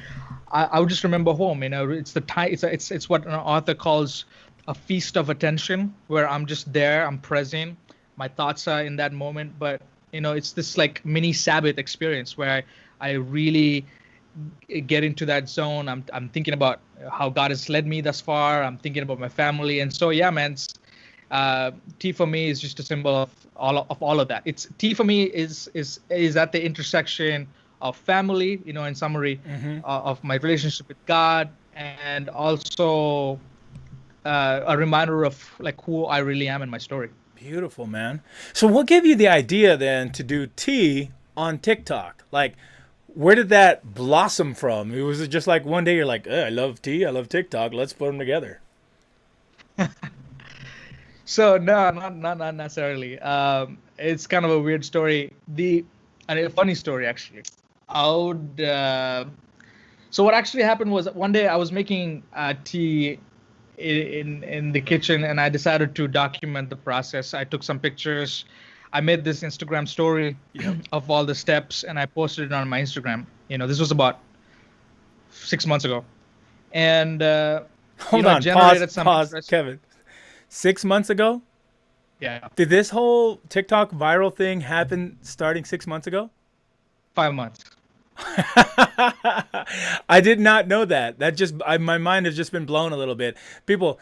I would just remember home. It's the time. It's what an author calls a feast of attention, where I'm just there. I'm present. My thoughts are in that moment, but it's this like mini Sabbath experience where I really get into that zone. I'm thinking about how God has led me thus far. I'm thinking about my family, and so yeah, man. Tea for me is just a symbol of all of that. It's tea for me is at the intersection of family, in summary, of my relationship with God, and also a reminder of like who I really am in my story. Beautiful, man. So what gave you the idea then to do tea on TikTok? Like, where did that blossom from? It was just like one day you're like, I love tea, I love TikTok, let's put them together. So no, not necessarily. It's kind of a weird story. And a funny story actually. I would So what actually happened was one day I was making tea in the kitchen, and I decided to document the process. I took some pictures. I made this Instagram story Yep. of all the steps, and I posted it on my Instagram. This was about 6 months ago, and Hold it on. generated some Pause, interest. Kevin. 6 months ago? Yeah, Did this whole TikTok viral thing happen starting 6 months ago? 5 months. I did not know that. My mind has just been blown a little bit. People,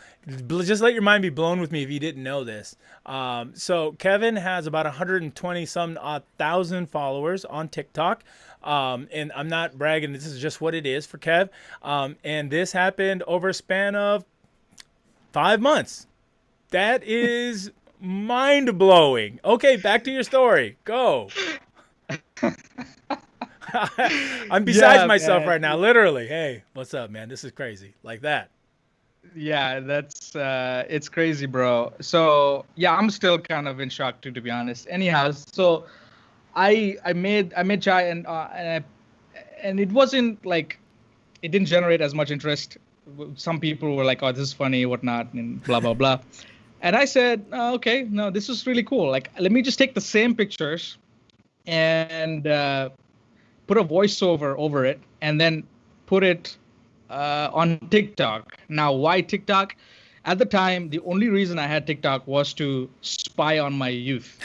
just let your mind be blown with me if you didn't know this. So Kevin has about 120 some odd thousand followers on TikTok. And I'm not bragging. This is just what it is for Kev. And this happened over a span of 5 months. That is mind blowing. Okay, back to your story. Go. I'm besides Yeah, myself man. right now, literally. Hey, what's up, man? This is crazy. Like that. Yeah, that's it's crazy, bro. So yeah, I'm still kind of in shock too, to be honest. Anyhow, so I made chai, and it wasn't like it didn't generate as much interest. Some people were like, "Oh, this is funny, whatnot," and blah blah blah. And I said, oh, "Okay, no, this is really cool. Like, let me just take the same pictures and put a voiceover over it, and then put it on TikTok." Now, why TikTok? At the time, the only reason I had TikTok was to spy on my youth.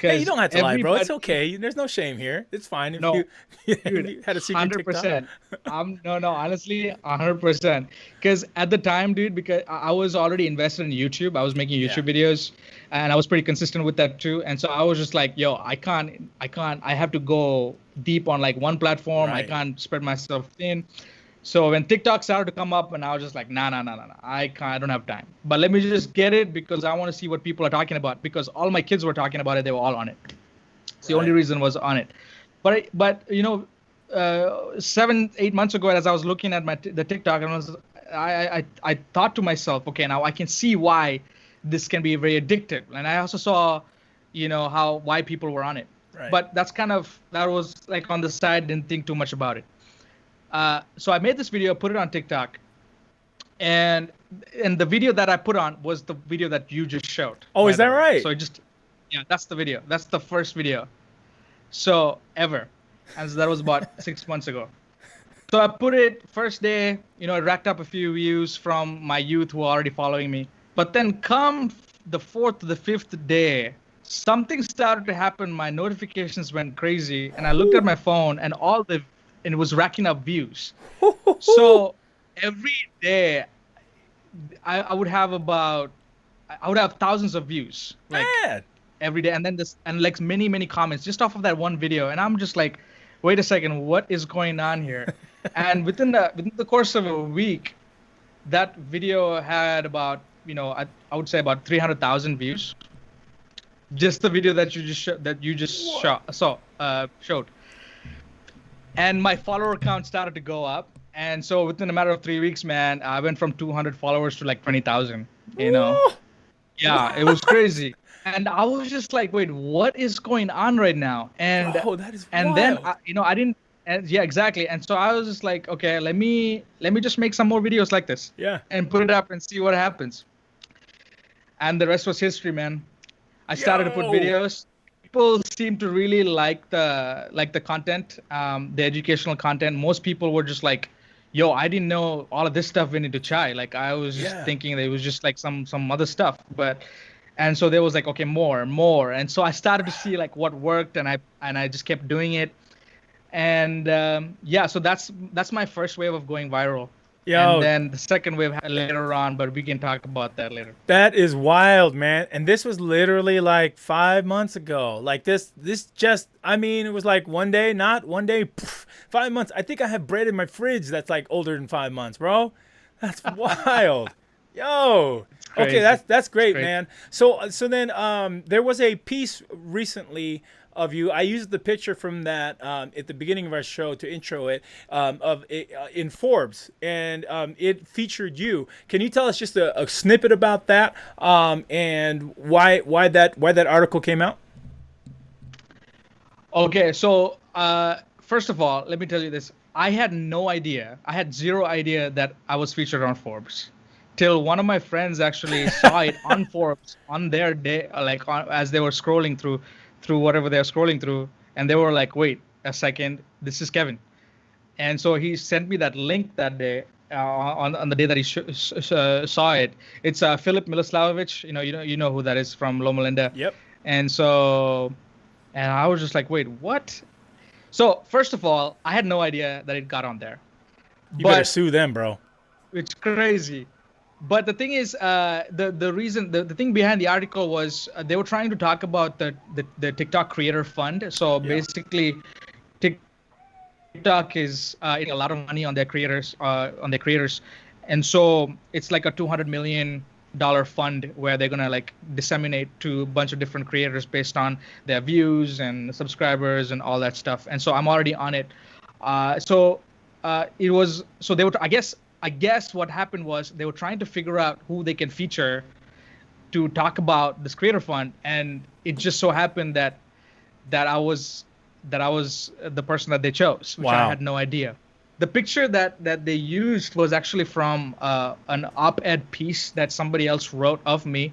Hey, you don't have to lie, bro. It's everybody- okay. There's no shame here. It's fine if No, if dude, you had a secret hundred TikTok. percent. No, honestly, 100%. Because at the time, dude, because I was already invested in YouTube. I was making YouTube videos, and I was pretty consistent with that too. And so I was just like, yo, I can't. I have to go deep on like one platform. I Right. can't spread myself thin. So when TikTok started to come up, and I was just like, nah, I can't. I don't have time. But let me just get it because I want to see what people are talking about. Because all my kids were talking about it. They were all on it. It's the only Right. reason was on it. But 7, 8 months ago, as I was looking at the TikTok, and I thought to myself, okay, now I can see why this can be very addictive, and I also saw, why people were on it. Right. But that was like on the side, didn't think too much about it. So I made this video, put it on TikTok, and the video that I put on was the video that you just showed. Oh, by is the that way. right? So that's the video. That's the first video. So ever. And so that was about 6 months ago. So I put it first day, it racked up a few views from my youth who are already following me. But then come the fourth to the fifth day, something started to happen. My notifications went crazy, and I looked at my phone, and it was racking up views. So every day I would have thousands of views. Like Man. every day, and then like many comments just off of that one video, and I'm just like, wait a second, what is going on here? And within the course of a week, that video had about I would say about 300,000 views, just the video that you just showed. And my follower count started to go up, and so within a matter of 3 weeks, man, I went from 200 followers to like 20,000. Yeah, it was crazy. And I was just like, wait, what is going on right now? And Bro, that is then wild. I didn't. And yeah, exactly. And so I was just like, okay, let me just make some more videos like this. Yeah. And put it up and see what happens. And the rest was history, man. I started to put Yo. videos. People seem to really like the content, the educational content. Most people were just like, yo, I didn't know all of this stuff went into chai. Like I was just thinking that it was just like some other stuff. And so there was like, okay, more. And so I started to see like what worked, and I just kept doing it. And so that's my first wave of going viral. Yo. And then the second wave later on, but we can talk about that later. That is wild, man. And this was literally like 5 months ago. Like this just, I mean, it was like one day, 5 months. I think I have bread in my fridge that's like older than 5 months, bro. That's wild. Yo. Okay, that's great, man. So then there was a piece recently of you. I used the picture from that at the beginning of our show to intro it in Forbes, and it featured you. Can you tell us just a snippet about that and why that article came out? Okay, so first of all, let me tell you this. I had no idea. I had zero idea that I was featured on Forbes, till one of my friends actually saw it on Forbes on their day, like as they were scrolling through whatever they're scrolling through, and they were like, "Wait a second, this is Kevin." And so he sent me that link that day. On the day that he saw it, it's Philip Miloslavovich. You know who that is from Loma Linda. Yep. And so, and I was just like, wait, what? So first of all, I had no idea that it got on there. You better sue them, bro. It's crazy. But the thing is, the reason, the thing behind the article was they were trying to talk about the TikTok Creator Fund. So basically, TikTok is getting a lot of money on their creators, and so it's like a $200 million fund where they're gonna like disseminate to a bunch of different creators based on their views and subscribers and all that stuff. And so I'm already on it. It was, so they were, I guess what happened was they were trying to figure out who they can feature to talk about this creator fund, and it just so happened that I was the person that they chose, which I had no idea. The picture that they used was actually from an op-ed piece that somebody else wrote of me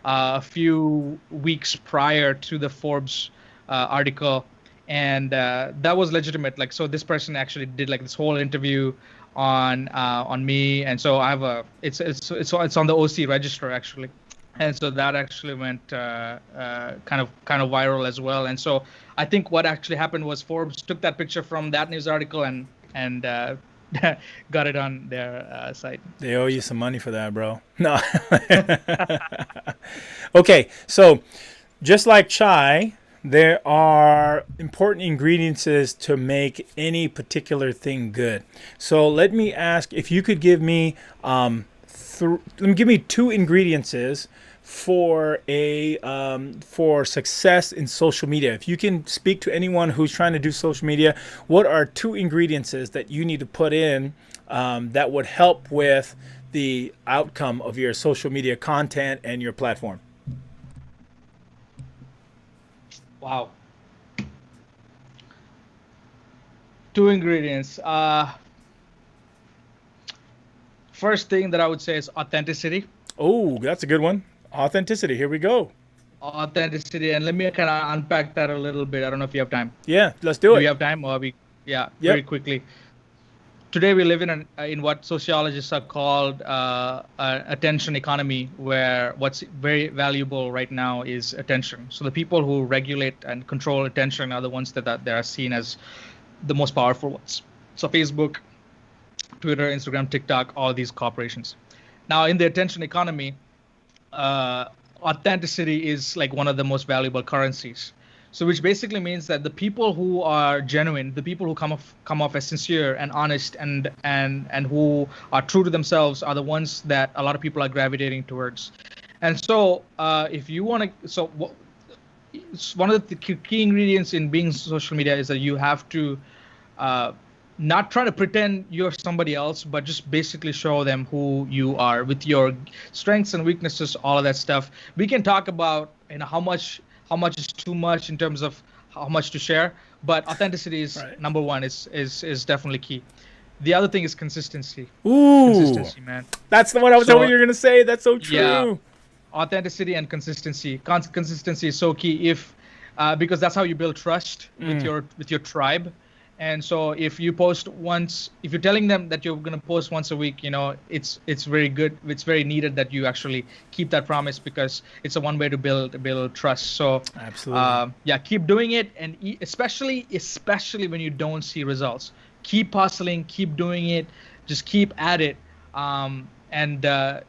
a few weeks prior to the Forbes article, and that was legitimate. Like, so this person actually did like this whole interview on me, and so I have it's on the OC register actually, and so that actually went kind of viral as well. And so I think what actually happened was Forbes took that picture from that news article and got it on their site. They owe you some money for that, bro. No. Okay, so just like chai, there are important ingredients to make any particular thing good. So let me ask if you could give me give me 2 ingredients for for success in social media. If you can speak to anyone who's trying to do social media, what are 2 ingredients that you need to put in that would help with the outcome of your social media content and your platform? Wow. 2 ingredients. First thing that I would say is authenticity. Oh, that's a good one. Authenticity. Here we go. Authenticity, and let me kind of unpack that a little bit. I don't know if you have time. Yeah, let's do it. Do we have time, or very quickly. Today we live in what sociologists are called attention economy, where what's very valuable right now is attention. So the people who regulate and control attention are the ones that they are seen as the most powerful ones. So Facebook, Twitter, Instagram, TikTok, all these corporations. Now in the attention economy, authenticity is like one of the most valuable currencies. So which basically means that the people who are genuine, the people who come off as sincere and honest and who are true to themselves are the ones that a lot of people are gravitating towards. And so if you want to, one of the key ingredients in being social media is that you have to not try to pretend you're somebody else, but just basically show them who you are with your strengths and weaknesses, all of that stuff. We can talk about how much is too much in terms of how much to share, but authenticity is number one, is definitely key. The other thing is consistency. Ooh, consistency, man. That's the one I was hoping you were gonna say. That's so true. Yeah, authenticity and consistency. Consistency is so key because that's how you build trust with your tribe. And so if you post once, if you're telling them that you're going to post once a week, it's very good. It's very needed that you actually keep that promise, because it's a one way to build trust. So absolutely, keep doing it, and especially when you don't see results, keep hustling, keep doing it, just keep at it, then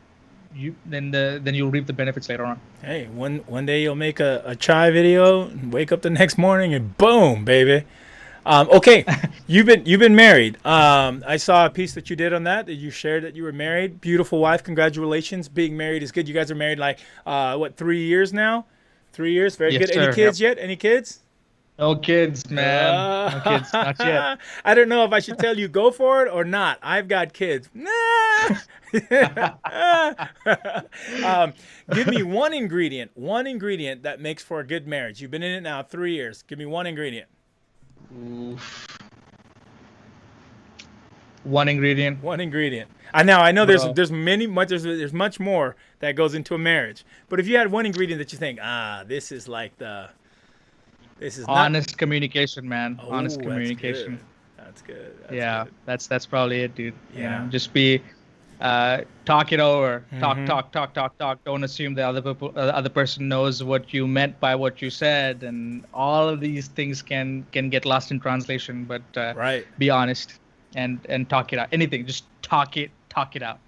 you'll reap the benefits later on. Hey, one day you'll make a chai video and wake up the next morning and boom, baby. Okay, you've been married. I saw a piece that you did on that you shared that you were married. Beautiful wife. Congratulations. Being married is good. You guys are married like 3 years now? 3 years. Very good. Sir. Any kids yet? Any kids? No kids, man. No kids. Not yet. I don't know if I should tell you go for it or not. I've got kids. Give me one ingredient that makes for a good marriage. You've been in it now 3 years. Give me one ingredient. Oof. one ingredient. One ingredient. I know Bro. there's much more that goes into a marriage. But if you had one ingredient that you think, this is not. Honest communication, man. Oh, Honest that's communication. good. That's good. Yeah, Good. that's probably it, dude. Yeah. Just be talk it over. Mhm. Talk. Don't assume the other person knows what you meant by what you said, and all of these things can get lost in translation. But Right. be honest and talk it out. Anything, just talk it out.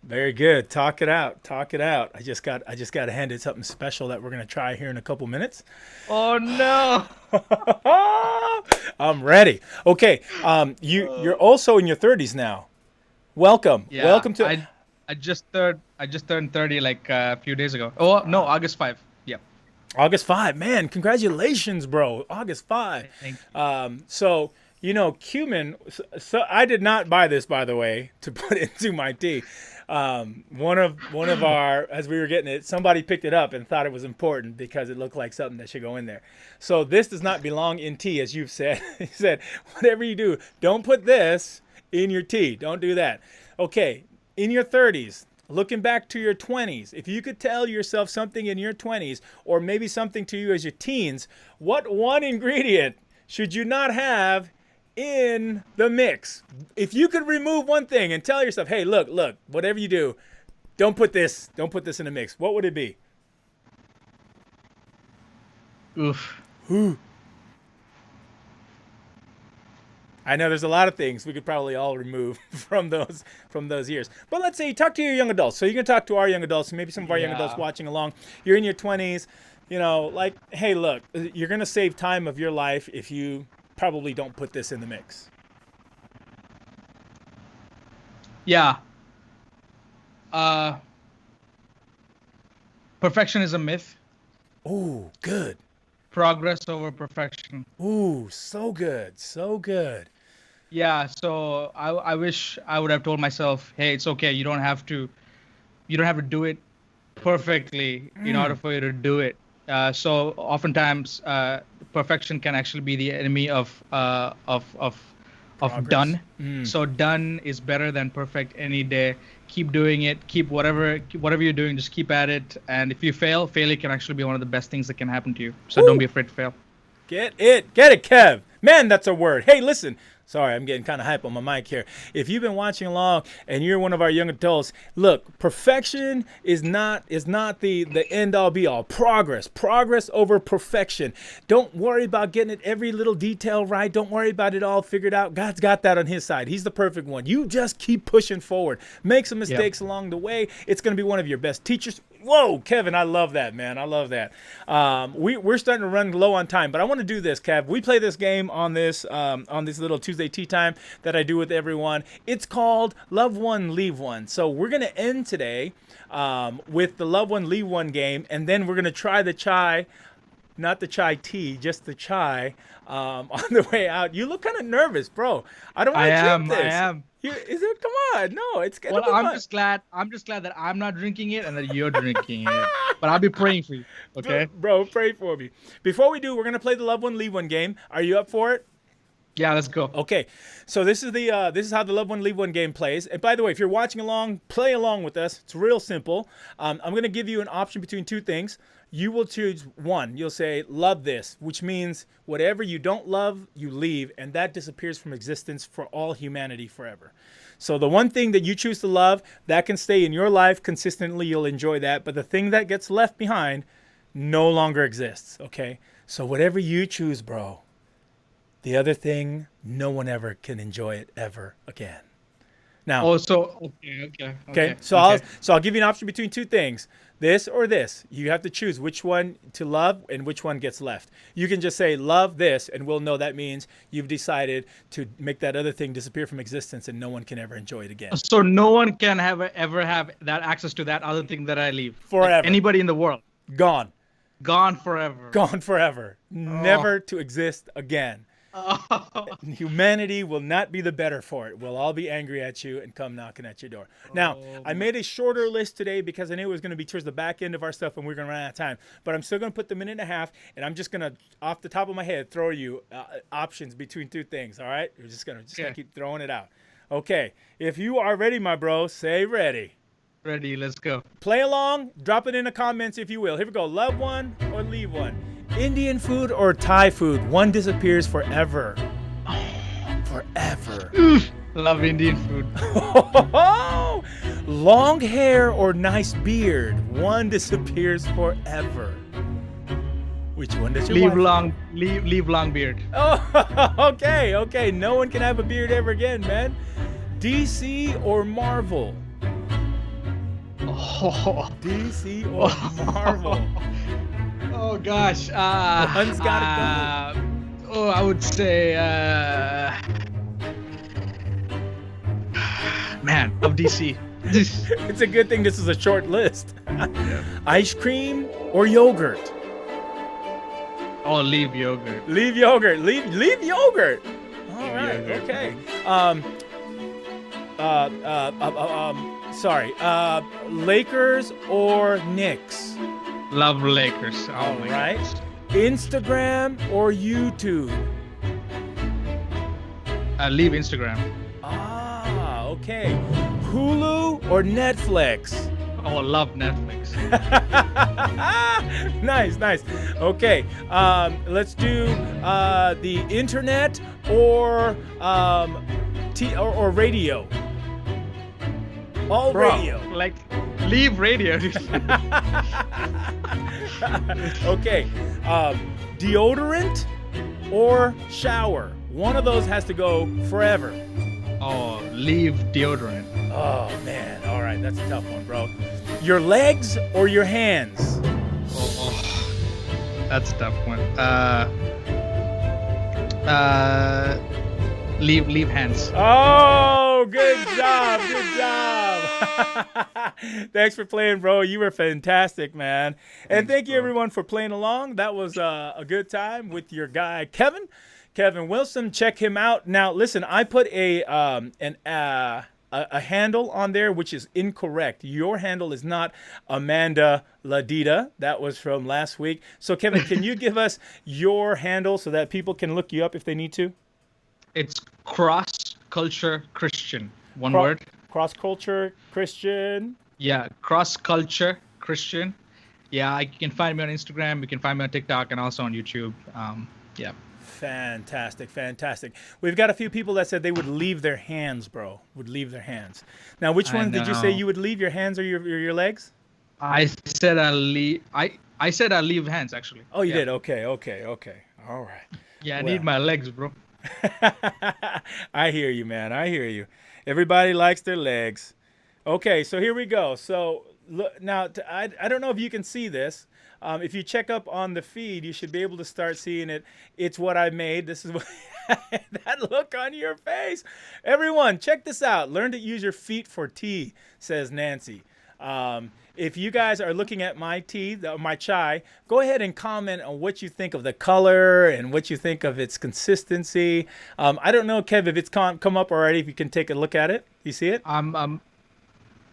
Very good. Talk it out. Talk it out. I just got handed something special that we're gonna try here in a couple minutes. Oh no! I'm ready. Okay. You're also in your 30s now. Welcome. Yeah, Welcome to. I just turned 30 like a few days ago. Oh no, August 5. Yep. August 5. Man, congratulations, bro. August 5. Thank you. So, cumin. So I did not buy this, by the way, to put into my tea. One of our, as we were getting it, somebody picked it up and thought it was important because it looked like something that should go in there. So this does not belong in tea, as you've said. He said, whatever you do, don't put this in your tea. Don't do that. Okay, in your 30s, looking back to your 20s, if you could tell yourself something in your 20s, or maybe something to you as your teens, what one ingredient should you not have in the mix? If you could remove one thing and tell yourself, hey, look, whatever you do, don't put this in the mix, what would it be? Oof. I know there's a lot of things we could probably all remove from those years. But let's say you talk to your young adults. So you can talk to our young adults, maybe some of our young adults Yeah. watching along. You're in your 20s, like, hey, look, you're going to save time of your life if you probably don't put this in the mix. Yeah. Perfection is a myth. Ooh, good. Progress over perfection. Ooh, so good. So good. Yeah, so I wish I would have told myself, hey, it's okay. You don't have to do it perfectly in order for you to do it. So oftentimes, perfection can actually be the enemy of Progress. done. So done is better than perfect any day. Keep doing it. Keep whatever you're doing, just keep at it. And if you fail, failure can actually be one of the best things that can happen to you. So don't be afraid to fail. Get it, Kev. Man, that's a word. Hey, listen. Sorry, I'm getting kind of hype on my mic here. If you've been watching along and you're one of our young adults, look, perfection is not the end all be all. Progress over perfection. Don't worry about getting it every little detail right. Don't worry about it all figured out. God's got that on his side. He's the perfect one. You just keep pushing forward. Make some mistakes along the way. It's going to be one of your best teachers. Whoa, Kevin, I love that, man. I love that. We're starting to run low on time, but I want to do this, Kev. We play this game on this little Tuesday tea time that I do with everyone. It's called Love One, Leave One. So we're going to end today with the Love One, Leave One game, and then we're going to try the chai, not the chai tea, just the chai on the way out. You look kind of nervous, bro. I don't want to drink this. I am. Is it? Come on. No, it's going to Well, be I'm fun. just glad that I'm not drinking it and that you're drinking it. But I'll be praying for you. Okay? Bro, pray for me. Before we do, we're going to play the Love One, Leave One game. Are you up for it? Yeah, let's go. Okay, so this is how the Love One, Leave One game plays. And by the way, if you're watching along, play along with us. It's real simple. I'm going to give you an option between two things. You will choose one. You'll say, love this, which means whatever you don't love, you leave, and that disappears from existence for all humanity forever. So the one thing that you choose to love, that can stay in your life consistently. You'll enjoy that. But the thing that gets left behind no longer exists, okay? So whatever you choose, bro, the other thing, no one ever can enjoy it ever again. Now, Okay. So I'll give you an option between two things, this or this. You have to choose which one to love and which one gets left. You can just say love this, and we'll know that means you've decided to make that other thing disappear from existence, and no one can ever enjoy it again. So no one can ever have that access to that other thing that I leave. Forever. Like anybody in the world. Gone. Gone forever. Gone forever. Never to exist again. Humanity will not be the better for it. We'll all be angry at you and come knocking at your door. Now, I made a shorter list today because I knew it was going to be towards the back end of our stuff and we are going to run out of time. But I'm still going to put the minute and a half, and I'm just going to, off the top of my head, throw you options between two things. All right? We're just gonna keep throwing it out. Okay, if you are ready, my bro, say ready. Ready? Let's go. Play along, drop it in the comments if you will. Here we go. Love one or leave one. Indian food or Thai food? One disappears forever. Forever. Love Indian food. Long hair or nice beard? One disappears forever. Which one does your wife? Leave long beard. Oh, okay. No one can have a beard ever again, man. DC or Marvel? Oh, DC or Marvel? oh gosh. One's gotta Oh, I would say. Man, of DC. It's a good thing this is a short list. Ice cream or yogurt? Oh, leave yogurt. Leave yogurt. Leave yogurt. All right. Yogurt. Okay. Sorry. Lakers or Knicks? Love Lakers. Oh All my right. gosh. Instagram or YouTube? Leave Instagram. Ah, okay. Hulu or Netflix? Oh, love Netflix. Nice. Okay, let's do the internet or or radio. All Bro, radio. like, leave radio. Okay, deodorant or shower? One of those has to go forever. Oh, leave deodorant. Oh man, all right, that's a tough one, bro. Your legs or your hands? Oh, that's a tough one. Leave hands. Oh, good job. Thanks for playing, bro. You were fantastic, man. And thank you, everyone, for playing along. That was a good time with your guy, Kevin Wilson. Check him out. Now, listen, I put a handle on there which is incorrect. Your handle is not Amanda Ladita. That was from last week. So, Kevin, can you give us your handle so that people can look you up if they need to? It's Cross Culture Christian. One word. Cross Culture Christian. Yeah, Cross Culture Christian. Yeah, you can find me on Instagram. You can find me on TikTok and also on YouTube. Yeah. Fantastic. We've got a few people that said they would leave their hands, bro. Would leave their hands. Now, which one did you say you would leave? Your hands or your legs? I said I'll leave. I said I'll leave hands actually. Oh, you Yeah. did. Okay. All right. Yeah, I Well. need my legs, bro. I hear you, man. I hear you. Everybody likes their legs. Okay, so here we go. So look, now, I don't know if you can see this. If you check up on the feed, you should be able to start seeing it. It's what I made. This is what that look on your face. Everyone, check this out. Learn to use your feet for tea, says Nancy. If you guys are looking at my tea, my chai, go ahead and comment on what you think of the color and what you think of its consistency. I don't know, Kev, if it's come up already. If you can take a look at it, you see it?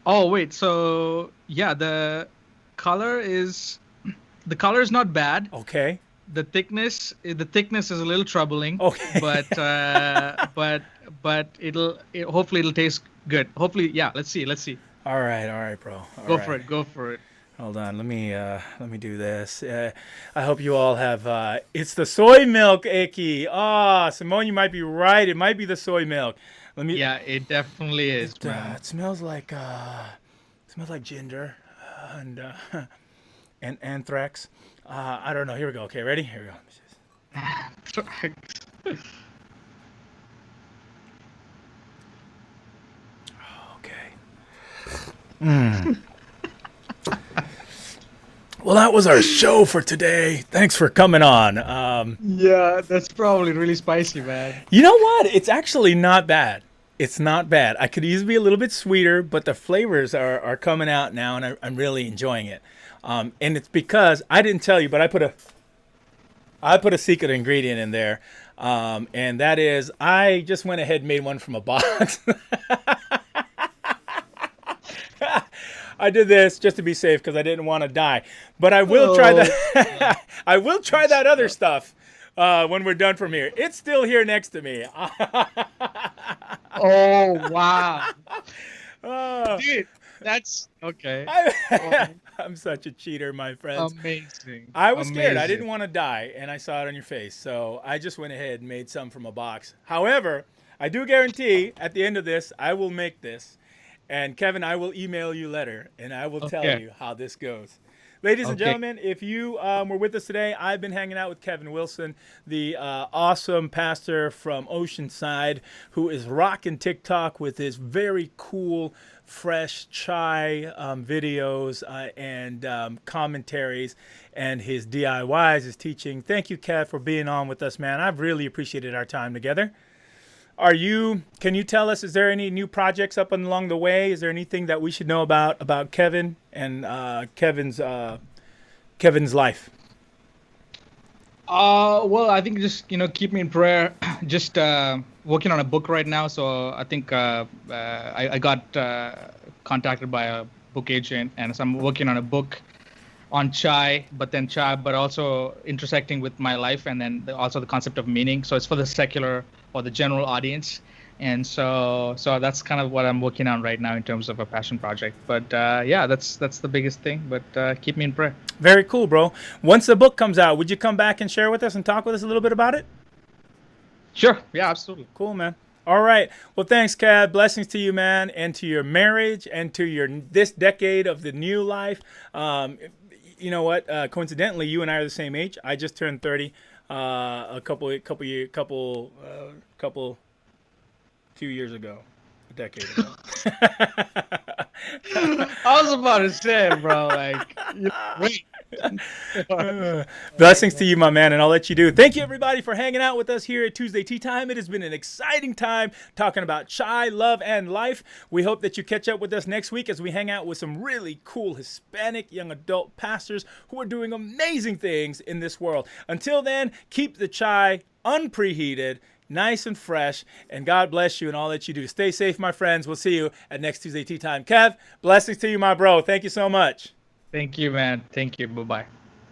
Oh wait, so yeah, the color is not bad. Okay. The thickness is a little troubling. Okay. But hopefully it'll taste good. Hopefully, yeah. Let's see. All right, bro. Go for it. Hold on, let me do this. I hope you all have. It's the soy milk, Icky. Simone, you might be right. It might be the soy milk. Let me. Yeah, it definitely is, man. It smells like ginger and anthrax. I don't know. Here we go. Okay, ready? Here we go. Okay. Well, that was our show for today. Thanks for coming on. Yeah, that's probably really spicy, man. You know what? It's actually not bad. It's not bad. I could easily be a little bit sweeter, but the flavors are coming out now, and I'm really enjoying it. And it's because I didn't tell you, but I put a secret ingredient in there, and that is I just went ahead and made one from a box. I did this just to be safe because I didn't want to die, but I will try that. I will try that other stuff. when we're done from here. It's still here next to me. Oh wow, Uh, dude, that's okay. I'm such a cheater, my friends. Amazing. I was scared. I Amazing. didn't want to die, and I saw it on your face. So I just went ahead and made some from a box. However, I do guarantee at the end of this, I will make this. And Kevin, I will email you later, and I will tell Okay. you how this goes. Ladies and Okay. gentlemen, if you were with us today, I've been hanging out with Kevin Wilson, the awesome pastor from Oceanside, who is rocking TikTok with his very cool, fresh chai videos and commentaries, and his DIYs, his teaching. Thank you, Kev, for being on with us, man. I've really appreciated our time together. Can you tell us, is there any new projects up and along the way? Is there anything that we should know about Kevin and Kevin's life? Well, I think just keep me in prayer. Just working on a book right now, so I think I got contacted by a book agent, and so I'm working on a book on chai, but also intersecting with my life, and then also the concept of meaning. So it's for the secular or the general audience, and so that's kind of what I'm working on right now in terms of a passion project. But yeah, that's the biggest thing. But keep me in prayer. Very cool, bro. Once the book comes out, would you come back and share with us and talk with us a little bit about it? Sure. Yeah, absolutely. Cool, man. All right. Well, thanks, Kev. Blessings to you, man, and to your marriage, and to your this decade of the new life. You know what? Coincidentally, you and I are the same age. I just turned 30 two years ago, a decade ago. I was about to say, bro, like, wait. Blessings to you, my man, and I'll let you do. Thank you, everybody, for hanging out with us here at Tuesday Tea Time. It has been an exciting time talking about chai, love, and life. We hope that you catch up with us next week as we hang out with some really cool Hispanic young adult pastors who are doing amazing things in this world. Until then, keep the chai unpreheated, nice and fresh, and God bless you and all that you do. Stay safe, my friends. We'll see you at next Tuesday Tea Time. Kev, blessings to you, my bro. Thank you so much. Thank you, man. Thank you. Bye-bye.